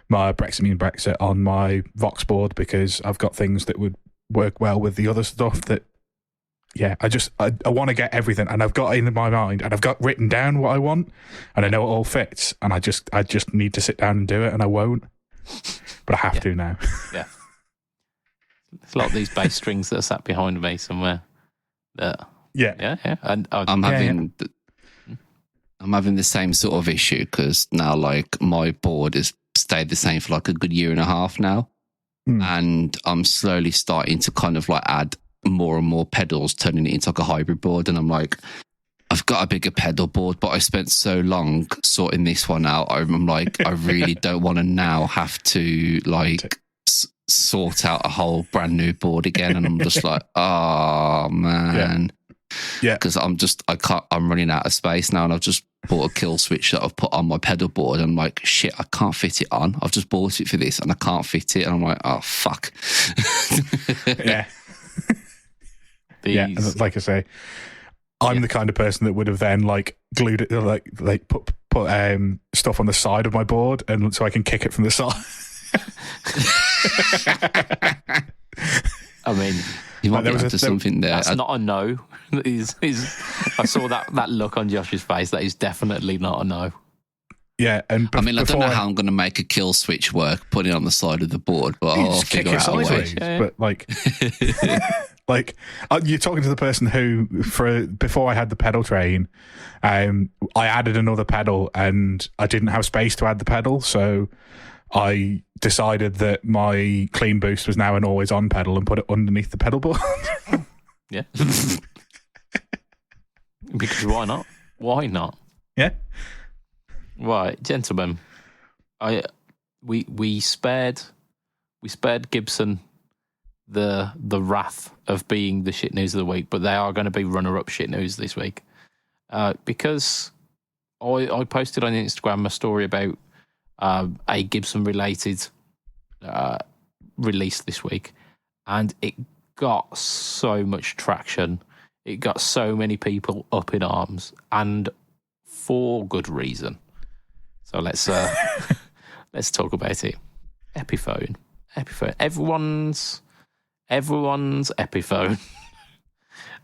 B: my Brexit on my Vox board because I've got things that would work well with the other stuff that, yeah, I want to get everything, and I've got it in my mind, and I've got written down what I want, and I know it all fits, and I just need to sit down and do it, and I won't, but I have to now.
A: Yeah. It's like these bass strings that are sat behind me somewhere. Yeah. And
C: I'm having the same sort of issue because now, like, my board has stayed the same for like a good year and a half now, and I'm slowly starting to kind of like add more and more pedals, turning it into like a hybrid board. And I'm like, I've got a bigger pedal board, but I spent so long sorting this one out. I'm like, I really don't want to now have to like sort out a whole brand new board again. And I'm just like, oh man. Yeah. Because I'm running out of space now, and I've just bought a kill switch that I've put on my pedal board. I'm like, shit, I can't fit it on. I've just bought it for this and I can't fit it. And I'm like, oh fuck.
B: Yeah. And like I say, I'm the kind of person that would have then like glued it, like put stuff on the side of my board, and so I can kick it from the side.
A: I mean,
C: you might be onto something there.
A: That's not a no. I saw that look on Josh's face. That is definitely not a no.
B: Yeah, and
C: I mean, I don't know how I'm going to make a kill switch work, put it on the side of the board, but I'll figure out a way.
B: But like, like you're talking to the person who, before I had the pedal train, I added another pedal and I didn't have space to add the pedal, so I decided that my clean boost was now an always on pedal and put it underneath the pedal board.
A: Yeah. Because why not? Why not?
B: Yeah.
A: Right, gentlemen. We spared Gibson the wrath of being the shit news of the week, but they are going to be runner-up shit news this week. Because I posted on Instagram a story about a Gibson-related release this week, and it got so much traction. It got so many people up in arms, and for good reason. So let's talk about it. Epiphone. Everyone's Epiphone.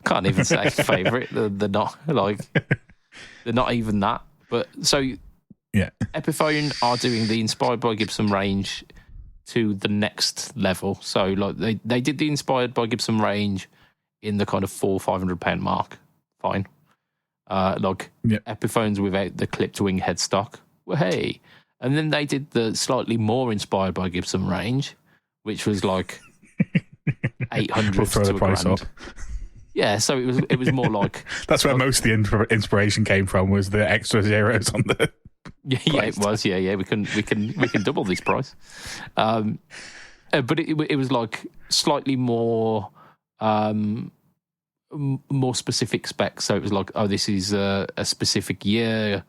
A: Can't even say favourite. They're not even that. But so
B: yeah,
A: Epiphone are doing the Inspired by Gibson range to the next level. So like they did the Inspired by Gibson range in the kind of £400-500 mark. Fine. Epiphones without the clipped wing headstock. Well, hey. And then they did the slightly more Inspired by Gibson range, which was like 800
B: we'll throw
A: to
B: the price
A: $1,000.
B: up.
A: Yeah, so it was more like
B: that's where most of the inspiration came from, was the extra zeros on the
A: yeah, it was. Yeah, we can double this price. But it was like slightly more more specific specs. So it was like, oh, this is a specific year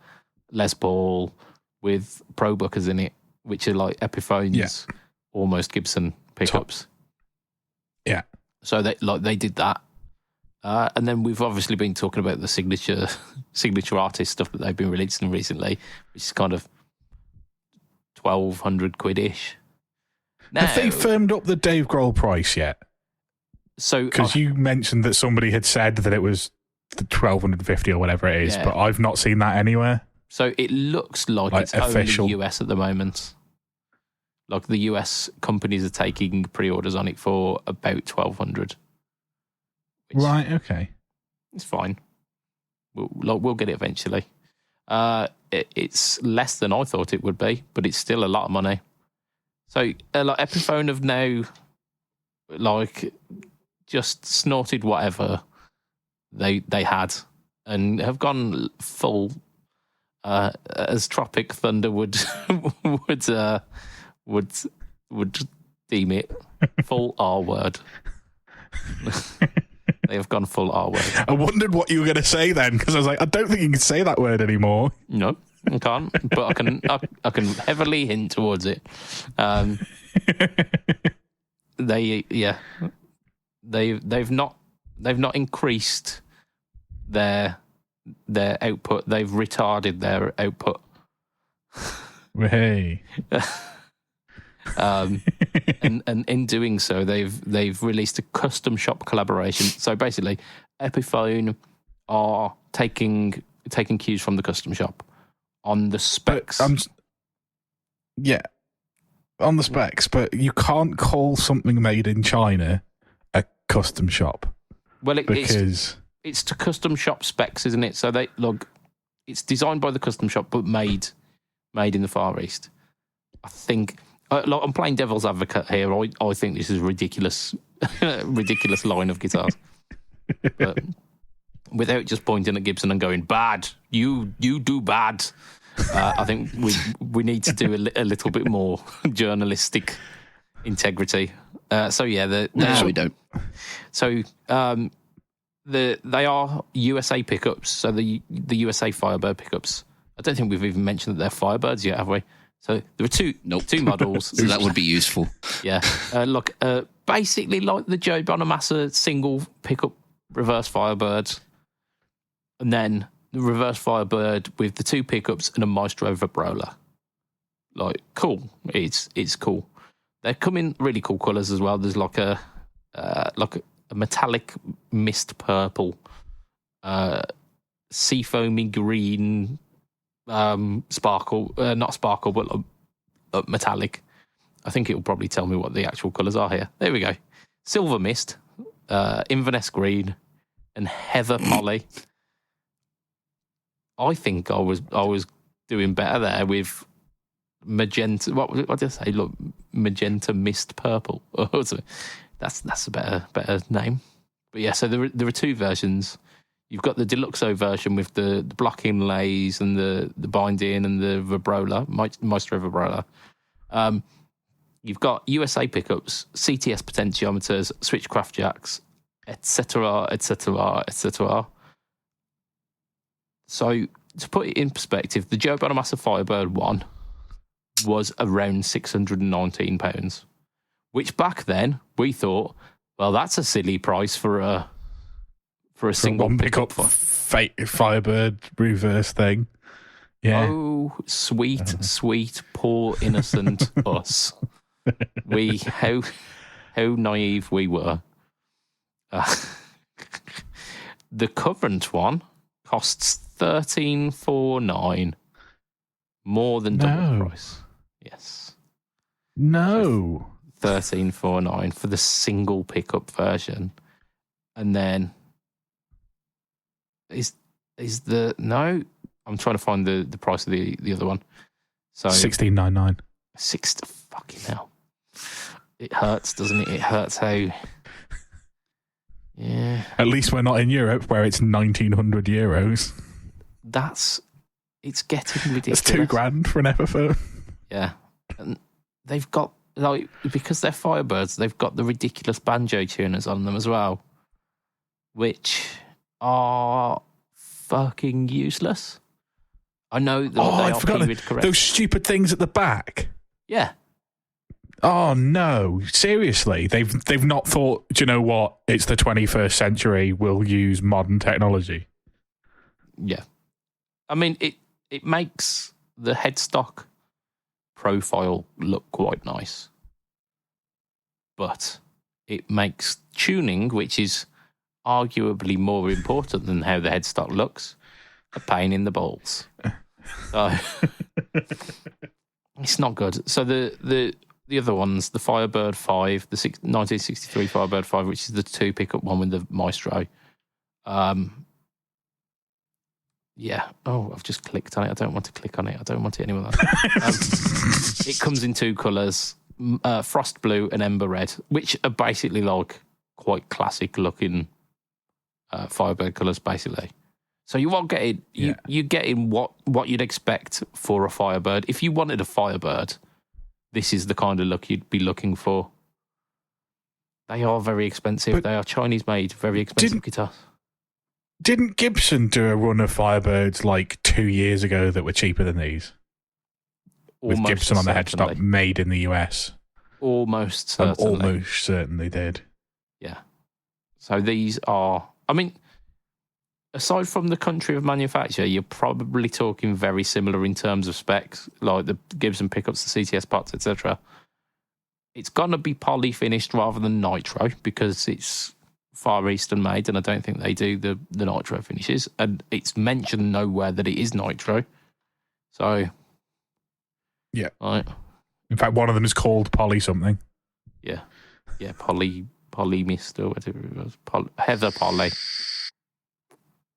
A: Les Paul with Pro Buckers in it, which are like Epiphones, almost Gibson pickups.
B: Yeah.
A: So they did that. And then we've obviously been talking about the signature artist stuff that they've been releasing recently, which is kind of 1,200 quid-ish. Now,
B: have they firmed up the Dave Grohl price yet?
A: So
B: because you mentioned that somebody had said that it was the 1,250 or whatever it is, but I've not seen that anywhere.
A: So it looks like it's official. Only US at the moment. Like the US companies are taking pre-orders on it for about 1,200.
B: Right. Okay.
A: It's fine. We'll get it eventually. It's less than I thought it would be, but it's still a lot of money. So like Epiphone have now like just snorted whatever they had and have gone full as Tropic Thunder would deem it, full R word. They have gone full R word.
B: I wondered what you were going to say then, because I was like, I don't think you can say that word anymore.
A: No, I can't, but I can heavily hint towards it. they've not increased their output. They've retarded their output.
B: Hey.
A: And in doing so, they've released a custom shop collaboration. So basically, Epiphone are taking cues from the custom shop on the specs.
B: On the specs, but you can't call something made in China a custom shop.
A: Well,
B: because
A: it's to custom shop specs, isn't it? So it's designed by the custom shop, but made in the Far East. I think. I'm playing devil's advocate here. I think this is ridiculous line of guitars. But without just pointing at Gibson and going, bad, you do bad. I think we need to do a little bit more journalistic integrity. No,
C: we don't.
A: So they are USA pickups. So the USA Firebird pickups. I don't think we've even mentioned that they're Firebirds yet, have we? So there are two models.
C: So that would be useful.
A: Yeah. Basically like the Joe Bonamassa single pickup reverse Firebird. And then the reverse Firebird with the two pickups and a Maestro Vibrola. Like, cool. It's cool. They come in really cool colours as well. There's like a metallic mist purple, seafoamy green, sparkle, not sparkle, but metallic. I think it will probably tell me what the actual colours are here. There we go. Silver mist, Inverness green, and heather poly. I think I was doing better there with magenta. What did I say? Look, magenta mist purple. That's a better name. But yeah, so there are two versions. You've got the Deluxo version with the block inlays and the binding and the Vibrola, Maestro Vibrola. You've got USA pickups, CTS potentiometers, switchcraft jacks, etc., etc., etc. So to put it in perspective, the Joe Bonamassa Firebird 1 was around £619, which back then we thought, well, that's a silly price for a single
B: one pickup Firebird reverse thing. Yeah.
A: Oh, sweet, poor innocent us. How naive we were. The current one costs $13,499, more than double the price. Yes.
B: No.
A: $13,499 for the single pickup version, and then is the no? I'm trying to find the price of the other one. So
B: $16.99.
A: Fucking hell! It hurts, doesn't it? It hurts how. Yeah.
B: At least we're not in Europe where it's €1,900.
A: It's getting ridiculous.
B: It's $2,000 for an Epiphone.
A: Yeah, and they've got because they're Firebirds, they've got the ridiculous banjo tuners on them as well, which are fucking useless. I know that they are period correct.
B: Those stupid things at the back.
A: Yeah.
B: Oh no! Seriously, they've not thought. Do you know what? It's the 21st century. We'll use modern technology.
A: Yeah, I mean it makes the headstock profile look quite nice, but it makes tuning, which is arguably more important than how the headstock looks, a pain in the balls. So it's not good. So the other ones, the Firebird 5, the 1963 Firebird 5, which is the two pickup one with the Maestro. Yeah. Oh, I've just clicked on it. I don't want to click on it. I don't want it anymore. It comes in two colours, frost blue and ember red, which are basically like quite classic looking Firebird colours, basically. So you won't get it. You're getting what you'd expect for a Firebird. If you wanted a Firebird, this is the kind of look you'd be looking for. They are very expensive. They are Chinese made, very expensive guitars.
B: Didn't Gibson do a run of Firebirds like 2 years ago that were cheaper than these? With Gibson on the headstock, made in the US.
A: Almost certainly.
B: Almost certainly did.
A: Yeah. So these are, I mean, aside from the country of manufacture, you're probably talking very similar in terms of specs, like the Gibson pickups, the CTS pots, etc. It's going to be poly finished rather than nitro because it's Far Eastern made, and I don't think they do the nitro finishes. And it's mentioned nowhere that it is nitro. So,
B: yeah.
A: Right.
B: In fact, one of them is called Poly something.
A: Yeah. Yeah, Poly Mist or whatever it was. Heather Poly.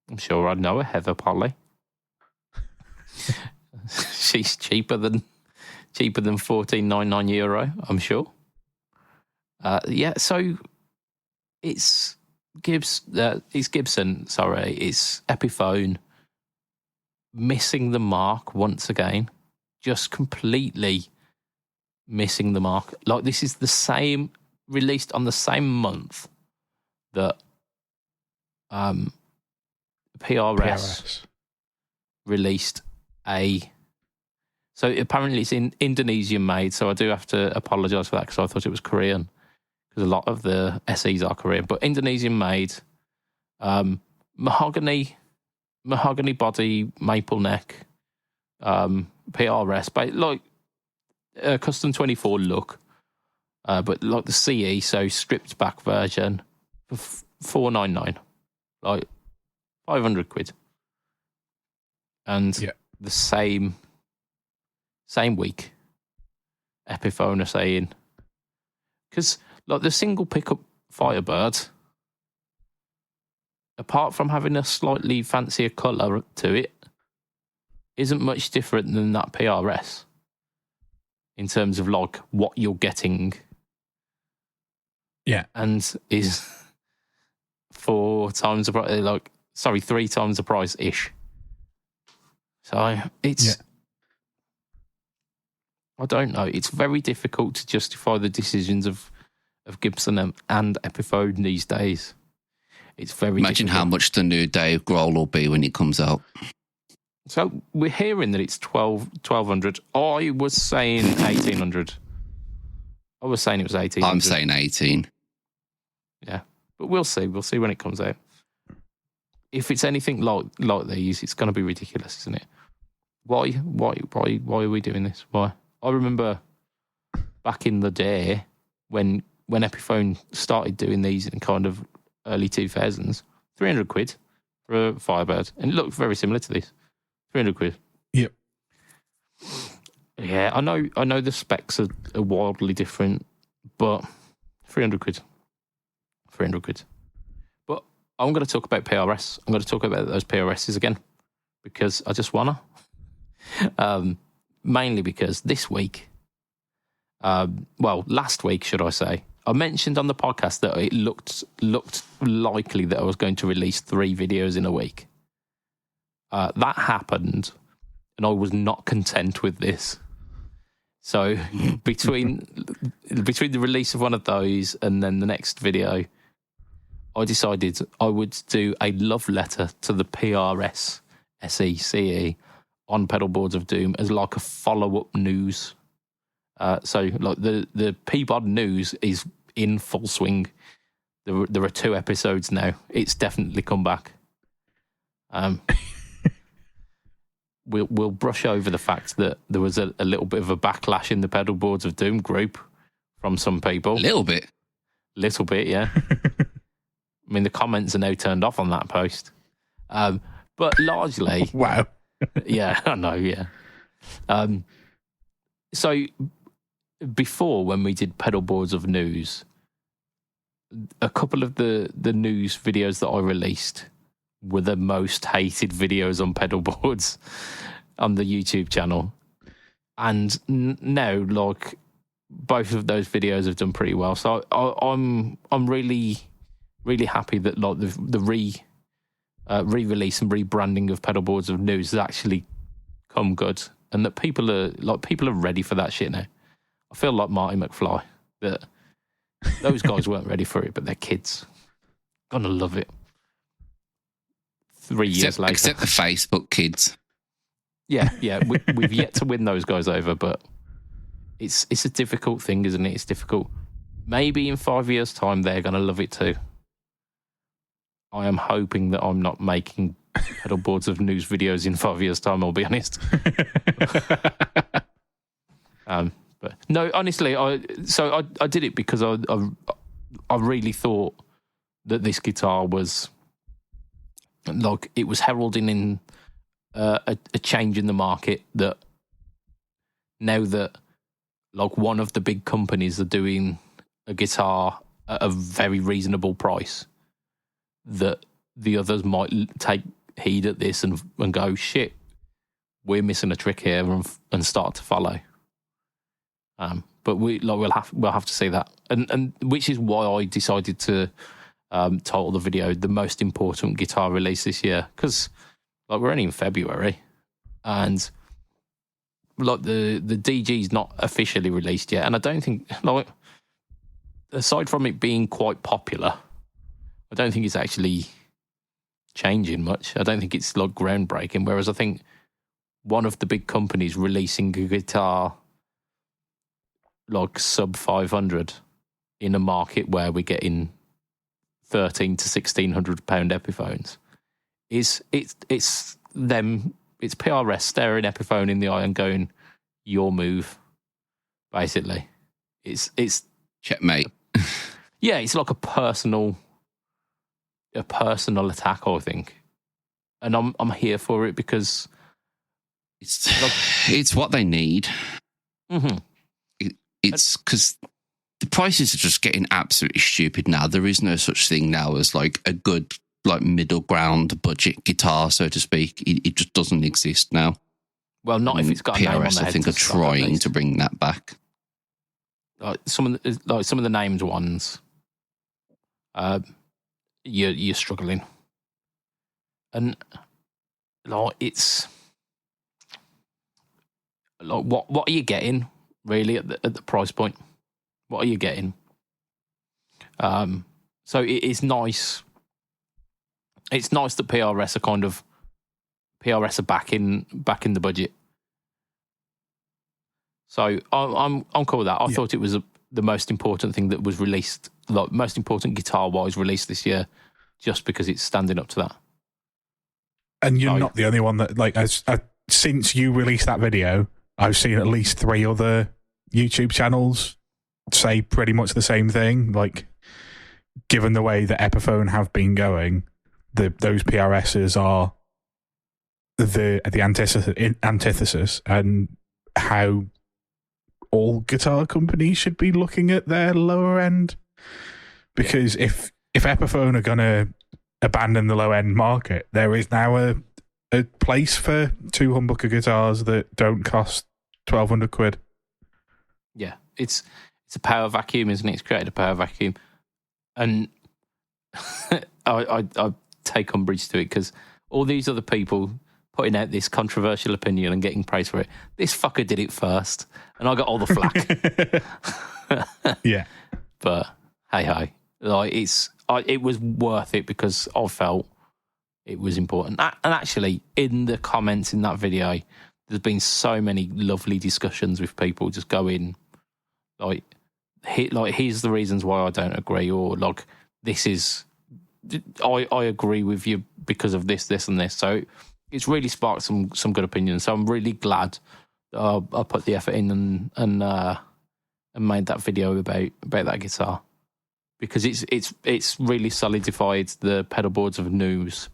A: I'm sure I know a Heather Poly. She's cheaper than €14.99, I'm sure. Yeah, so it's Gibson, sorry, it's Epiphone missing the mark once again. Just completely missing the mark. Like, this is the same, released on the same month that PRS released so apparently it's in Indonesian made, so I do have to apologise for that because I thought it was Korean, because a lot of the SEs are Korean, but Indonesian made, mahogany body, maple neck, PRS, but like a custom 24 look, but like the CE, so stripped back version for $499, like £500, and the same week, Epiphone are saying, because like the single pickup Firebird, apart from having a slightly fancier colour to it, isn't much different than that PRS in terms of like what you're getting.
B: Yeah,
A: and is 3 times the price ish. So it's, I don't know. It's very difficult to justify the decisions of Gibson and Epiphone these days. It's very
C: Imagine
A: difficult.
C: how much the new Dave Grohl will be when it comes out.
A: So we're hearing that it's 1,200. I was saying 1,800. I was saying it was 1,800.
C: I'm saying 18.
A: Yeah, but we'll see. We'll see when it comes out. If it's anything like these, it's going to be ridiculous, isn't it? Why are we doing this? Why? I remember back in the day when Epiphone started doing these in kind of early 2000s, £300 for a Firebird, and it looked very similar to this. £300.
B: Yep.
A: Yeah, I know the specs are wildly different, but £300. £300. But I'm going to talk about PRS. I'm going to talk about those PRSs again because I just wanna. Mainly because this week, last week, should I say, I mentioned on the podcast that it looked likely that I was going to release 3 videos in a week. That happened, and I was not content with this. So between the release of one of those and then the next video, I decided I would do a love letter to the PRS SECE on Pedalboards of Doom as like a follow-up news. So like the PBOD news is in full swing. There are 2 episodes now. It's definitely come back. We'll brush over the fact that there was a little bit of a backlash in the Pedalboards of Doom group from some people.
C: Little bit,
A: yeah. I mean, the comments are now turned off on that post. But largely...
B: Wow.
A: Yeah, I know, yeah. So before, when we did Pedalboards of News, a couple of the news videos that I released were the most hated videos on pedalboards on the YouTube channel. And now, like, both of those videos have done pretty well. So I'm really, really happy that like the re-release and rebranding of Pedalboards of News has actually come good, and that people are ready for that shit now. I feel like Marty McFly, that those guys weren't ready for it, but they're kids. Gonna love it. 3 years later.
C: Except the Facebook kids.
A: Yeah. We've yet to win those guys over, but it's a difficult thing, isn't it? It's difficult. Maybe in 5 years' time, they're going to love it too. I am hoping that I'm not making pedal boards of news videos in 5 years' time, I'll be honest. But no, honestly, I did it because I really thought that this guitar was like, it was heralding in a change in the market, that now that like one of the big companies are doing a guitar at a very reasonable price, that the others might take heed at this and go, shit, we're missing a trick here, and start to follow. But we'll have to see that, and which is why I decided to title the video "The Most Important Guitar Release This Year," because like we're only in February, and like the DG's not officially released yet, and I don't think, like, aside from it being quite popular, I don't think it's actually changing much. I don't think it's like groundbreaking. Whereas I think one of the big companies releasing a guitar like sub 500 in a market where we're getting £1,300 to £1,600 Epiphones it's them. It's PRS staring Epiphone in the eye and going, "Your move." Basically, it's
C: checkmate.
A: Yeah, it's like a personal attack, I think, and I'm here for it because
C: it's what they need.
A: Mm-hmm.
C: It's because the prices are just getting absolutely stupid now. There is no such thing now as like a good, like, middle ground budget guitar, so to speak. It just doesn't exist now.
A: Well, not if it's got a name on the
C: PRS, I
A: head
C: think, are trying to bring that back.
A: Like some of the named ones, you're struggling, and like it's like what are you getting really at the price point? What are you getting? So it is nice. It's nice that PRS are back in the budget. So I'm cool with that. I thought it was the most important thing that was released, like most important guitar wise released this year, just because it's standing up to that.
B: And you're not the only one that, like, since you released that video, I've seen at least 3 other YouTube channels say pretty much the same thing. Like, given the way that Epiphone have been going, those PRSs are the antithesis, and how all guitar companies should be looking at their lower end. Because if Epiphone are going to abandon the low end market, there is now a place for 2 humbucker guitars that don't cost £1,200.
A: Yeah, it's a power vacuum, isn't it? It's created a power vacuum, and I take umbrage to it because all these other people putting out this controversial opinion and getting praise for it, this fucker did it first, and I got all the flack.
B: Yeah,
A: but hey, like it was worth it because I felt it was important. And actually, in the comments in that video, there's been so many lovely discussions with people just going, like here's the reasons why I don't agree, or like this is, I agree with you because of this, and this. So it's really sparked some good opinions. So I'm really glad that I put the effort in and made that video about that guitar, because it's really solidified the pedal boards of news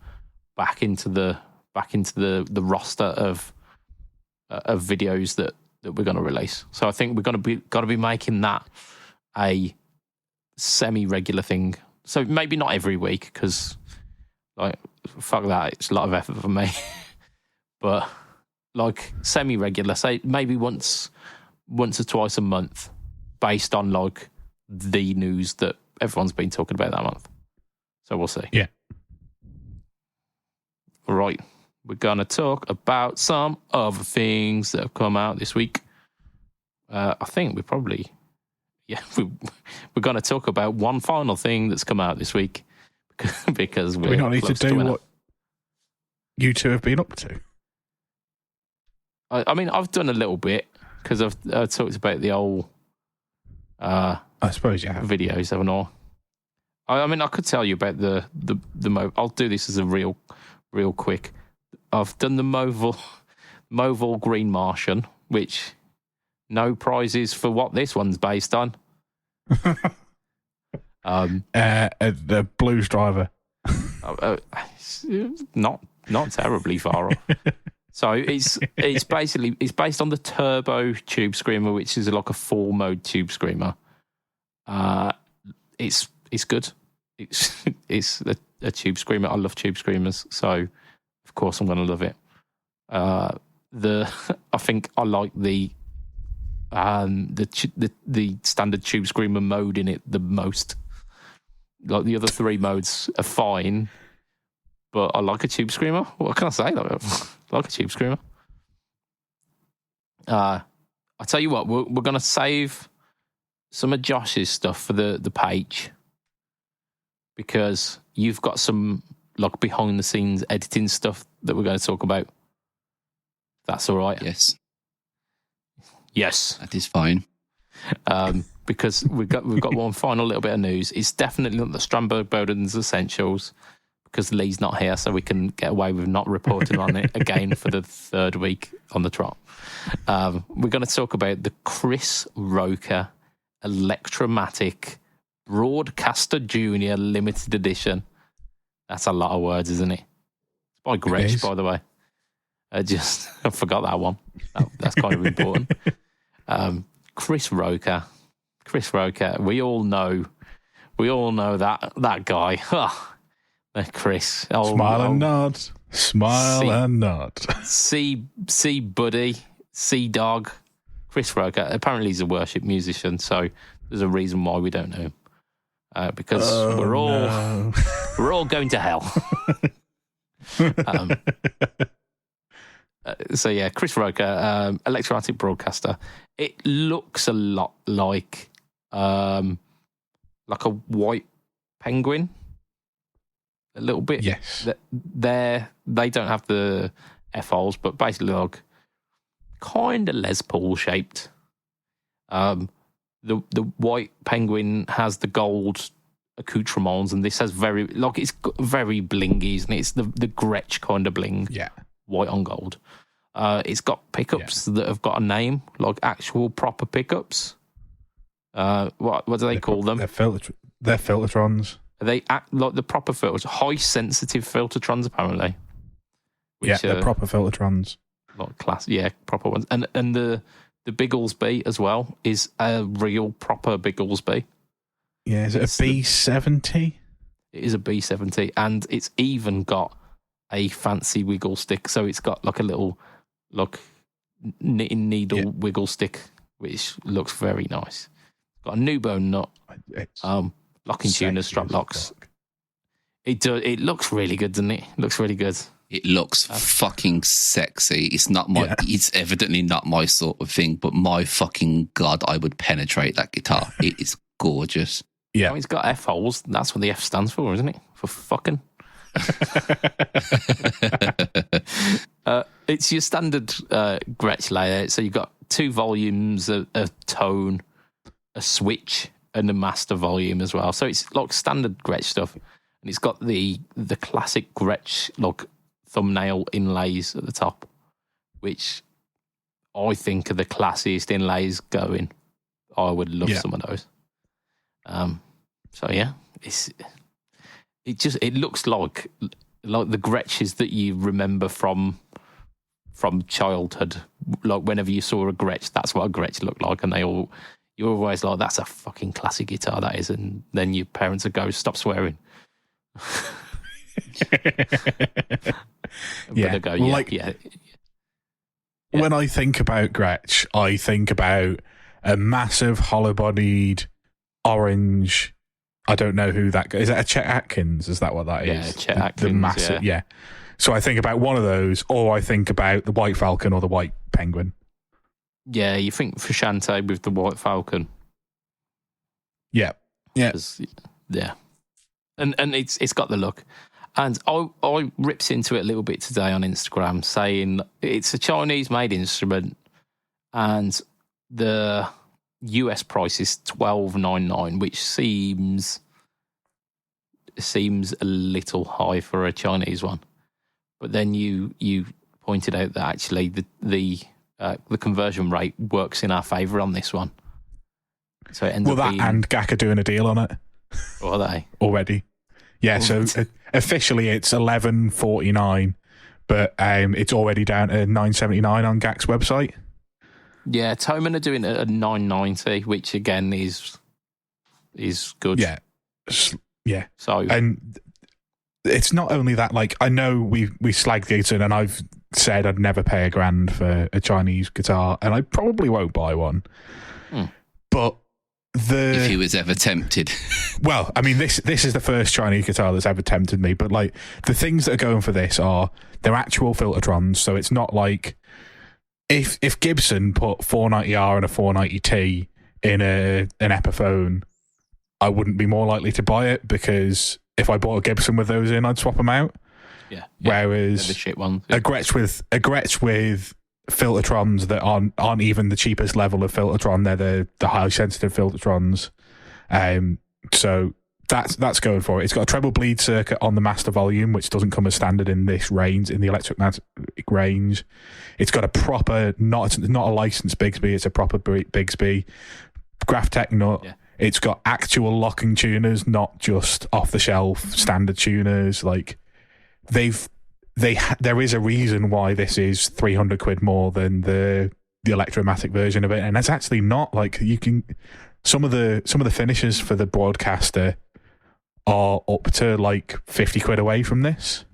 A: back into the roster of videos that we're going to release. So I think we're going to be making that a semi-regular thing. So maybe not every week, because like fuck that, it's a lot of effort for me. But like semi-regular, say maybe once or twice a month, based on like the news that everyone's been talking about that month. So we'll see.
B: Yeah.
A: All right. We're going to talk about some other things that have come out this week. I think we're going to talk about one final thing that's come out this week, because
B: we don't need to do what you two have been up to.
A: I mean, I've done a little bit, because I've talked about the old
B: I suppose you have.
A: videos, haven't I? I mean, I could tell you about the I'll do this as a real quick. I've done the Movol Green Martian, which no prizes for what this one's based on.
B: The Blues Driver.
A: Not terribly far off. So it's based on the Turbo Tube Screamer, which is like a 4-mode Tube Screamer. It's good. It's a Tube Screamer. I love Tube Screamers, so of course I'm going to love it. I think I like the standard Tube Screamer mode in it the most. Like the other 3 modes are fine, but I like a Tube Screamer. What can I say? I like a Tube Screamer. I tell you what, we're going to save some of Josh's stuff for the page, because you've got some like behind the scenes editing stuff that we're going to talk about. That's all right. Yes,
C: that is fine.
A: Because we've got one final little bit of news. It's definitely not the Strandberg Bowden's Essentials, because Lee's not here, so we can get away with not reporting on it again for the 3rd week on the trot. We're going to talk about the Chris Rocha Electromatic Broadcaster Junior Limited Edition. That's a lot of words, isn't it? It's by Gretsch, by the way. I forgot that one. That's kind of important. Chris Rocha. We all know that guy. Chris.
B: Smile and nod.
A: See Buddy. See Dog. Chris Rocha. Apparently he's a worship musician, so there's a reason why we don't know him. Because we're all going to hell. So yeah, Chris Rocha, electromatic broadcaster. It looks a lot like a white penguin, a little bit.
B: Yes.
A: They don't have the F-holes, but basically like kind of Les Paul shaped. The white penguin has the gold accoutrements, and this has it's very blingy, isn't it? It's the Gretsch kind of bling.
B: Yeah.
A: White on gold. It's got pickups that have got a name, like actual proper pickups. What do they call them?
B: They're filtertrons.
A: They act like the proper filters, high sensitive filtertrons, apparently.
B: Which, they're proper filtertrons.
A: Like proper ones. And the Bigglesby as well is a real proper Bigglesby.
B: Yeah, is it a B70?
A: It is a B70, and it's even got a fancy wiggle stick. So it's got like a little knitting needle wiggle stick, which looks very nice. Got a new bone nut, locking tuners, strap locks. It looks really good, doesn't it? It looks really good.
C: It looks fucking sexy. It's not it's evidently not my sort of thing, but my fucking God, I would penetrate that guitar. It is gorgeous.
B: Yeah.
A: It's got F holes. That's what the F stands for, isn't it? For fucking. It's your standard Gretsch layout. So you've got 2 volumes, a tone, a switch, and a master volume as well. So it's like standard Gretsch stuff. And it's got the classic Gretsch thumbnail inlays at the top, which I think are the classiest inlays going. I would love some of those. So yeah, it looks like the Gretches that you remember from childhood. Like whenever you saw a Gretsch, that's what a Gretsch looked like, and you're always like, that's a fucking classic guitar, that is. And then your parents would go, stop swearing.
B: When I think about Gretsch, I think about a massive hollow-bodied orange. I don't know who that is. That a Chet Atkins? Is that what that is?
A: Yeah, Chet Atkins.
B: The massive, yeah. So I think about one of those, or I think about the White Falcon or the White Penguin.
A: Yeah, you think Frusciante with the White Falcon.
B: Yeah.
A: Yeah. And it's got the look. And I ripped into it a little bit today on Instagram saying it's a Chinese-made instrument, and the US price is $12.99, which seems a little high for a Chinese one. But then you pointed out that actually the conversion rate works in our favour on this one. So it ends up being,
B: and GAC are doing a deal on it.
A: Are they
B: already? Yeah. So officially it's $11.49, but it's already down to $9.79 on GAC's website.
A: Yeah, Toman are doing it at $9.90, which again is good.
B: Yeah. Yeah.
A: So
B: and it's not only that. Like, I know we slagged Gibson, and I've said I'd never pay $1,000 for a Chinese guitar, and I probably won't buy one. But
C: if he was ever tempted.
B: Well, I mean, this is the first Chinese guitar that's ever tempted me. But like, the things that are going for this are they're actual Filtertrons, so it's not like if Gibson put 490R and a 490T in an Epiphone, I wouldn't be more likely to buy it, because if I bought a Gibson with those in, I'd swap them out.
A: Yeah.
B: Whereas
A: the shit ones.
B: a Gretsch with Filtertrons that aren't even the cheapest level of Filtertron, they're the highly sensitive Filtertrons. So that's going for it. It's got a treble bleed circuit on the master volume, which doesn't come as standard in this range, in the electric range. It's got a proper, not a licensed Bigsby, it's a proper Bigsby Graphtec nut. Yeah. It's got actual locking tuners, not just off the shelf standard tuners. Like, there is a reason why this is £300 more than the Electromatic version of it, and it's actually not. Like, you can some of the finishes for the Broadcaster are up to like £50 away from this,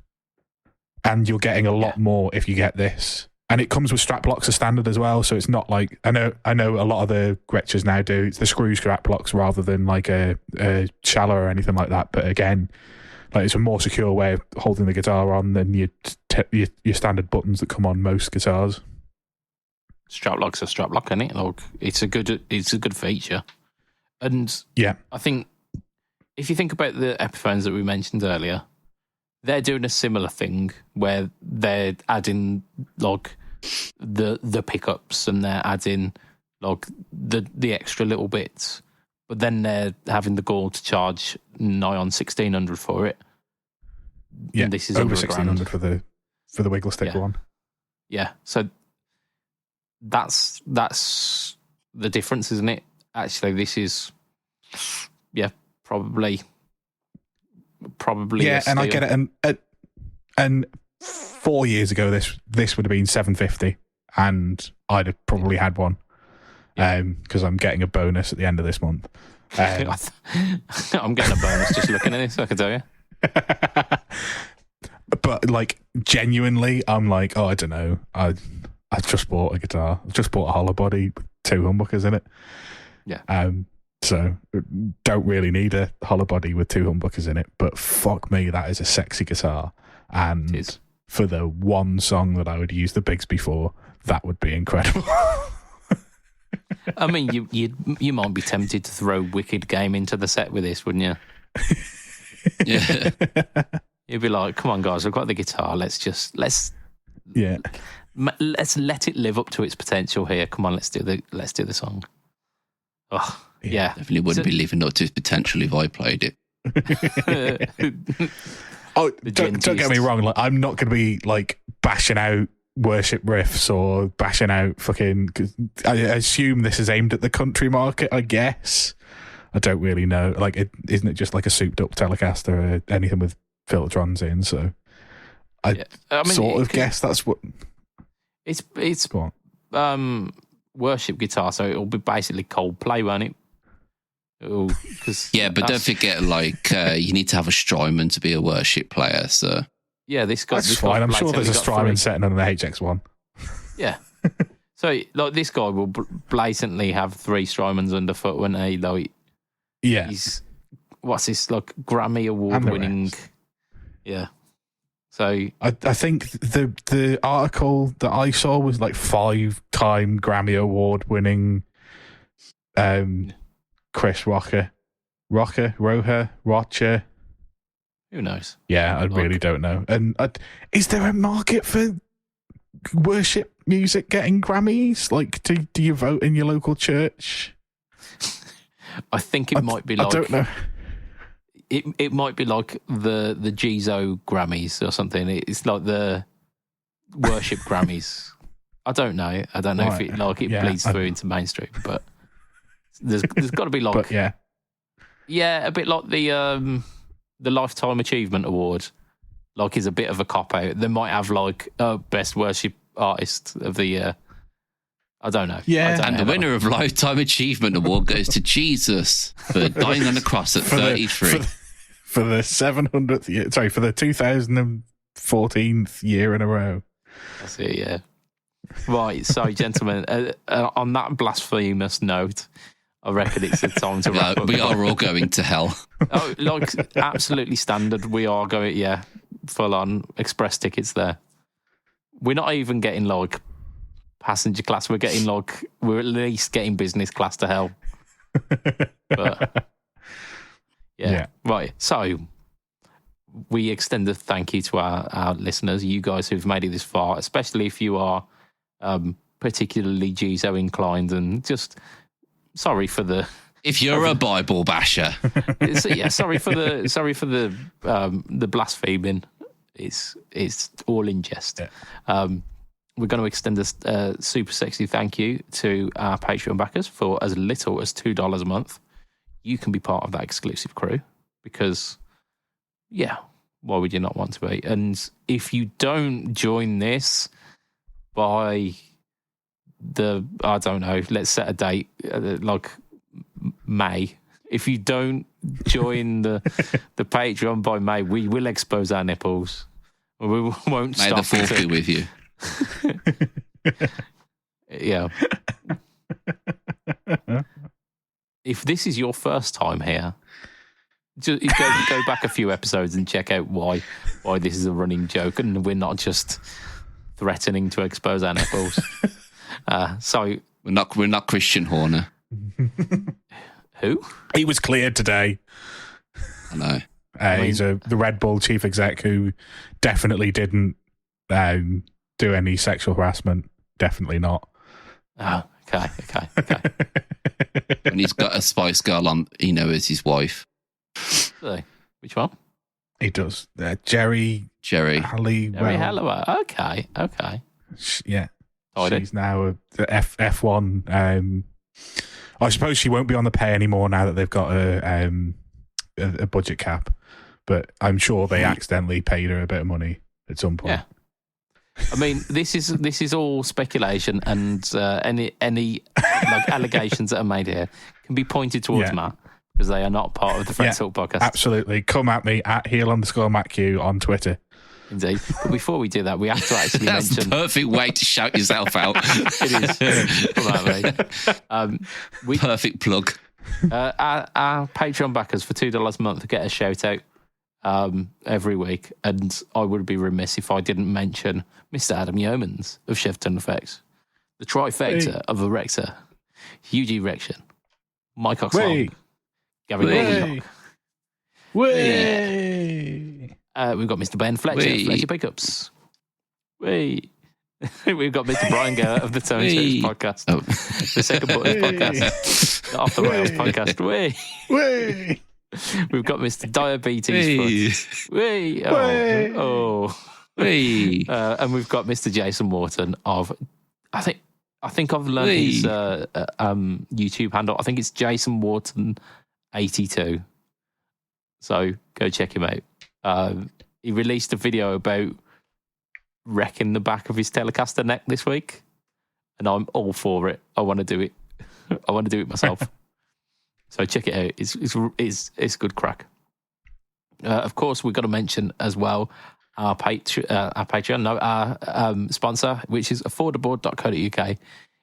B: and you're getting a lot more if you get this. And it comes with strap locks as standard as well, so it's not like I know a lot of the Gretschers now do it's the screw strap locks rather than like a shallow or anything like that. But again, like, it's a more secure way of holding the guitar on than your standard buttons that come on most guitars.
A: Strap lock's a strap lock, isn't it? Like, it's a good feature, and
B: yeah,
A: I think if you think about the Epiphones that we mentioned earlier, they're doing a similar thing where they're adding like the pickups, and they're adding like the extra little bits, but then they're having the gall to charge nigh on $1,600 for it.
B: Yeah,
A: and this is
B: over
A: $1,600
B: for the wiggle stick one.
A: Yeah, so that's the difference, isn't it? Actually, this is probably. Yeah,
B: and I get it. And 4 years ago, this would have been $750, and I'd have probably had one, because I'm getting a bonus at the end of this month.
A: I'm getting a bonus just looking at this, I can tell you.
B: But like, genuinely, I'm like, I don't know. I just bought a guitar. I've just bought a hollow body with 2 humbuckers in it.
A: Yeah.
B: So don't really need a hollow body with 2 humbuckers in it, but fuck me, that is a sexy guitar. And for the one song that I would use the Bigsby for, that would be incredible.
A: I mean, you might be tempted to throw Wicked Game into the set with this, wouldn't you? Yeah. You'd be like, come on, guys, I've got the guitar. Let's let it live up to its potential here. Come on, let's do the song. Oh, yeah.
C: Definitely wouldn't be living up to its potential if I played it.
B: Don't get me wrong. Like, I'm not going to be like bashing out worship riffs or bashing out fucking. I assume this is aimed at the country market, I guess. I don't really know. Like, isn't it just like a souped up Telecaster or anything with Filtertrons in? So I mean, guess that's what.
A: It's worship guitar, so it'll be basically Coldplay, won't it?
C: But don't forget, like, you need to have a Strymon to be a worship player. So
A: yeah, this guy.
B: That's fine. I'm sure there's a Strymon setting on an HX1.
A: Yeah. So like, this guy will blatantly have 3 Strymons underfoot when he like.
B: Yeah.
A: He's what's this, like, Grammy award winning. Yeah. So
B: I think the article that I saw was like 5-time Grammy award winning Chris Rocha.
A: Who knows?
B: Yeah, I really don't know. And is there a market for worship music getting Grammys? Like, do you vote in your local church?
A: I think it might be like...
B: I don't know.
A: It might be like the JSA Grammys or something. It's like the worship Grammys. I don't know. I don't know if it bleeds through into mainstream, but there's got to be like...
B: But
A: yeah, a bit like the Lifetime Achievement Award. Like, is a bit of a cop-out. They might have like Best Worship Artist of the Year. I don't know.
B: Yeah.
C: And the winner of Lifetime Achievement Award goes to Jesus for dying on the cross at 33.
B: For the 700th year, sorry, for the 2014th year in a row.
A: That's it, yeah. Right, so gentlemen, on that blasphemous note, I reckon it's the time to wrap up.
C: We are all going to hell.
A: Oh, like, absolutely standard. We are going, full on express tickets there. We're not even getting like passenger class. We're at least getting business class to hell. But yeah. Right. So we extend a thank you to our listeners, you guys who've made it this far, especially if you are particularly JSA inclined, and just sorry for the...
C: If you're a Bible basher.
A: Sorry for the blaspheming. It's all in jest. Yeah. We're going to extend a super sexy thank you to our Patreon backers for as little as $2 a month. You can be part of that exclusive crew because, why would you not want to be? And if you don't join this by I don't know, let's set a date, like May. If you don't join the Patreon by May, we will expose our nipples. We won't
C: May
A: stop.
C: the fourth be with you.
A: Yeah. If this is your first time here, just go back a few episodes and check out why this is a running joke, and we're not just threatening to expose our nipples. So
C: we're not Christian Horner.
A: Who?
B: He was cleared today.
C: I know.
B: He's the Red Bull chief exec who definitely didn't do any sexual harassment. Definitely not.
A: Oh, okay.
C: And he's got a Spice Girl on, as his wife.
A: Really? Which one?
B: He does. Jerry.
C: Halliwell.
A: Jerry Halliwell. Okay.
B: Yeah.
A: Tidy.
B: She's now the F1. I suppose she won't be on the pay anymore now that they've got a budget cap. But I'm sure they accidentally paid her a bit of money at some point.
A: Yeah. I mean, this is all speculation, and any like allegations that are made here can be pointed towards Matt, because they are not part of the Friends Talk podcast.
B: Absolutely. Come at me at heel_MattQ on Twitter.
A: Indeed. But before we do that, we have to actually
C: That's
A: mention...
C: the perfect way to shout yourself out.
A: It is. Come at me.
C: Perfect plug.
A: Our Patreon backers for $2 a month get a shout out every week, and I would be remiss if I didn't mention Mr. Adam Yeomans of DemonFX, the trifecta of Erector, huge erection, Mike Oxlong, Gary
B: Way.
A: we've got Mr. Ben Fletcher, Fletcher Pickups. We've got Mr. Brian Garrett of the Tone Series podcast, the Second Buttons podcast, the Off the Rails podcast. We've got Mr. Diabetes Foot. And we've got Mr. Jason Wharton of, I think I've learned his YouTube handle. I think it's Jason Wharton 82. So go check him out. He released a video about wrecking the back of his Telecaster neck this week, and I'm all for it. I want to do it. I want to do it myself. So check it out. It's good crack. Of course, we've got to mention as well our Patreon, our sponsor, which is affordaboard.co.uk.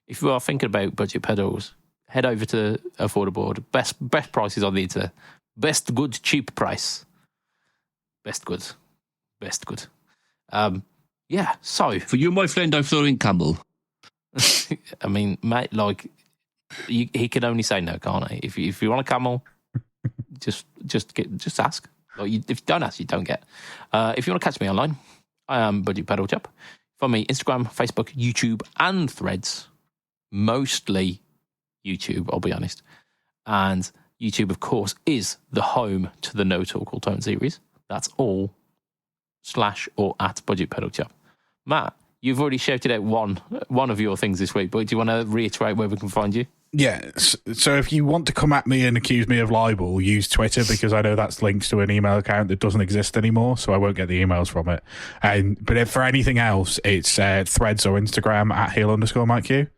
A: If you are thinking about budget pedals, head over to Affordaboard. Best prices on the internet. Best good, cheap price. Best good. So
C: for you, my friend, I'm throwing camel.
A: I mean, mate, like he can only say no, can't he? If you want a camel, just ask. Like if you don't ask, you don't get. If you want to catch me online, I am BudgetPedalChap. Follow me Instagram, Facebook, YouTube, and Threads. Mostly YouTube, I'll be honest. And YouTube, of course, is the home to the No Talk All Tone series. That's all / or at BudgetPedalChap. Matt, you've already shouted out one of your things this week, but do you want to reiterate where we can find you?
B: Yeah, so if you want to come at me and accuse me of libel, use Twitter, because I know that's linked to an email account that doesn't exist anymore, so I won't get the emails from it. But if for anything else, it's Threads or Instagram at heel_MikeQ.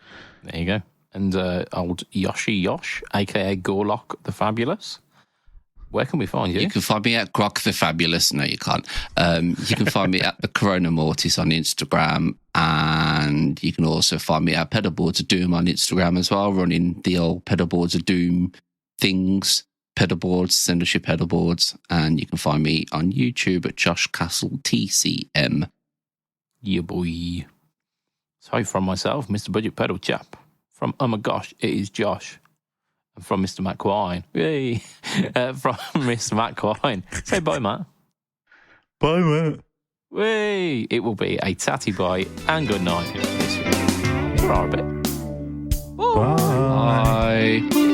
A: There you go. And old Yosh, a.k.a. Gorlock the Fabulous. Where can we find you?
C: You can find me at Grok the Fabulous. No, you can't. You can find me at the Corona Mortis on Instagram, and you can also find me at Pedalboards of Doom on Instagram as well, running the old Pedalboards of Doom things, pedalboards, send us your pedalboards, and you can find me on YouTube at Josh Castle TCM.
A: Yeah, boy. So from myself, Mr. Budget Pedal Chap. From oh my gosh, it is Josh. From Mr. Matt Quine. Yay. From Mr. Matt Quine. Say bye, Matt.
B: Bye, Matt.
A: Whee! It will be a tatty bye and good night this week. For a bit.
B: Bye.
C: Bye.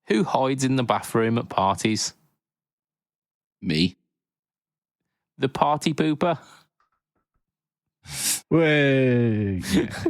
A: Who hides in the bathroom at parties?
C: Me.
A: The party pooper.
B: Way. Yeah.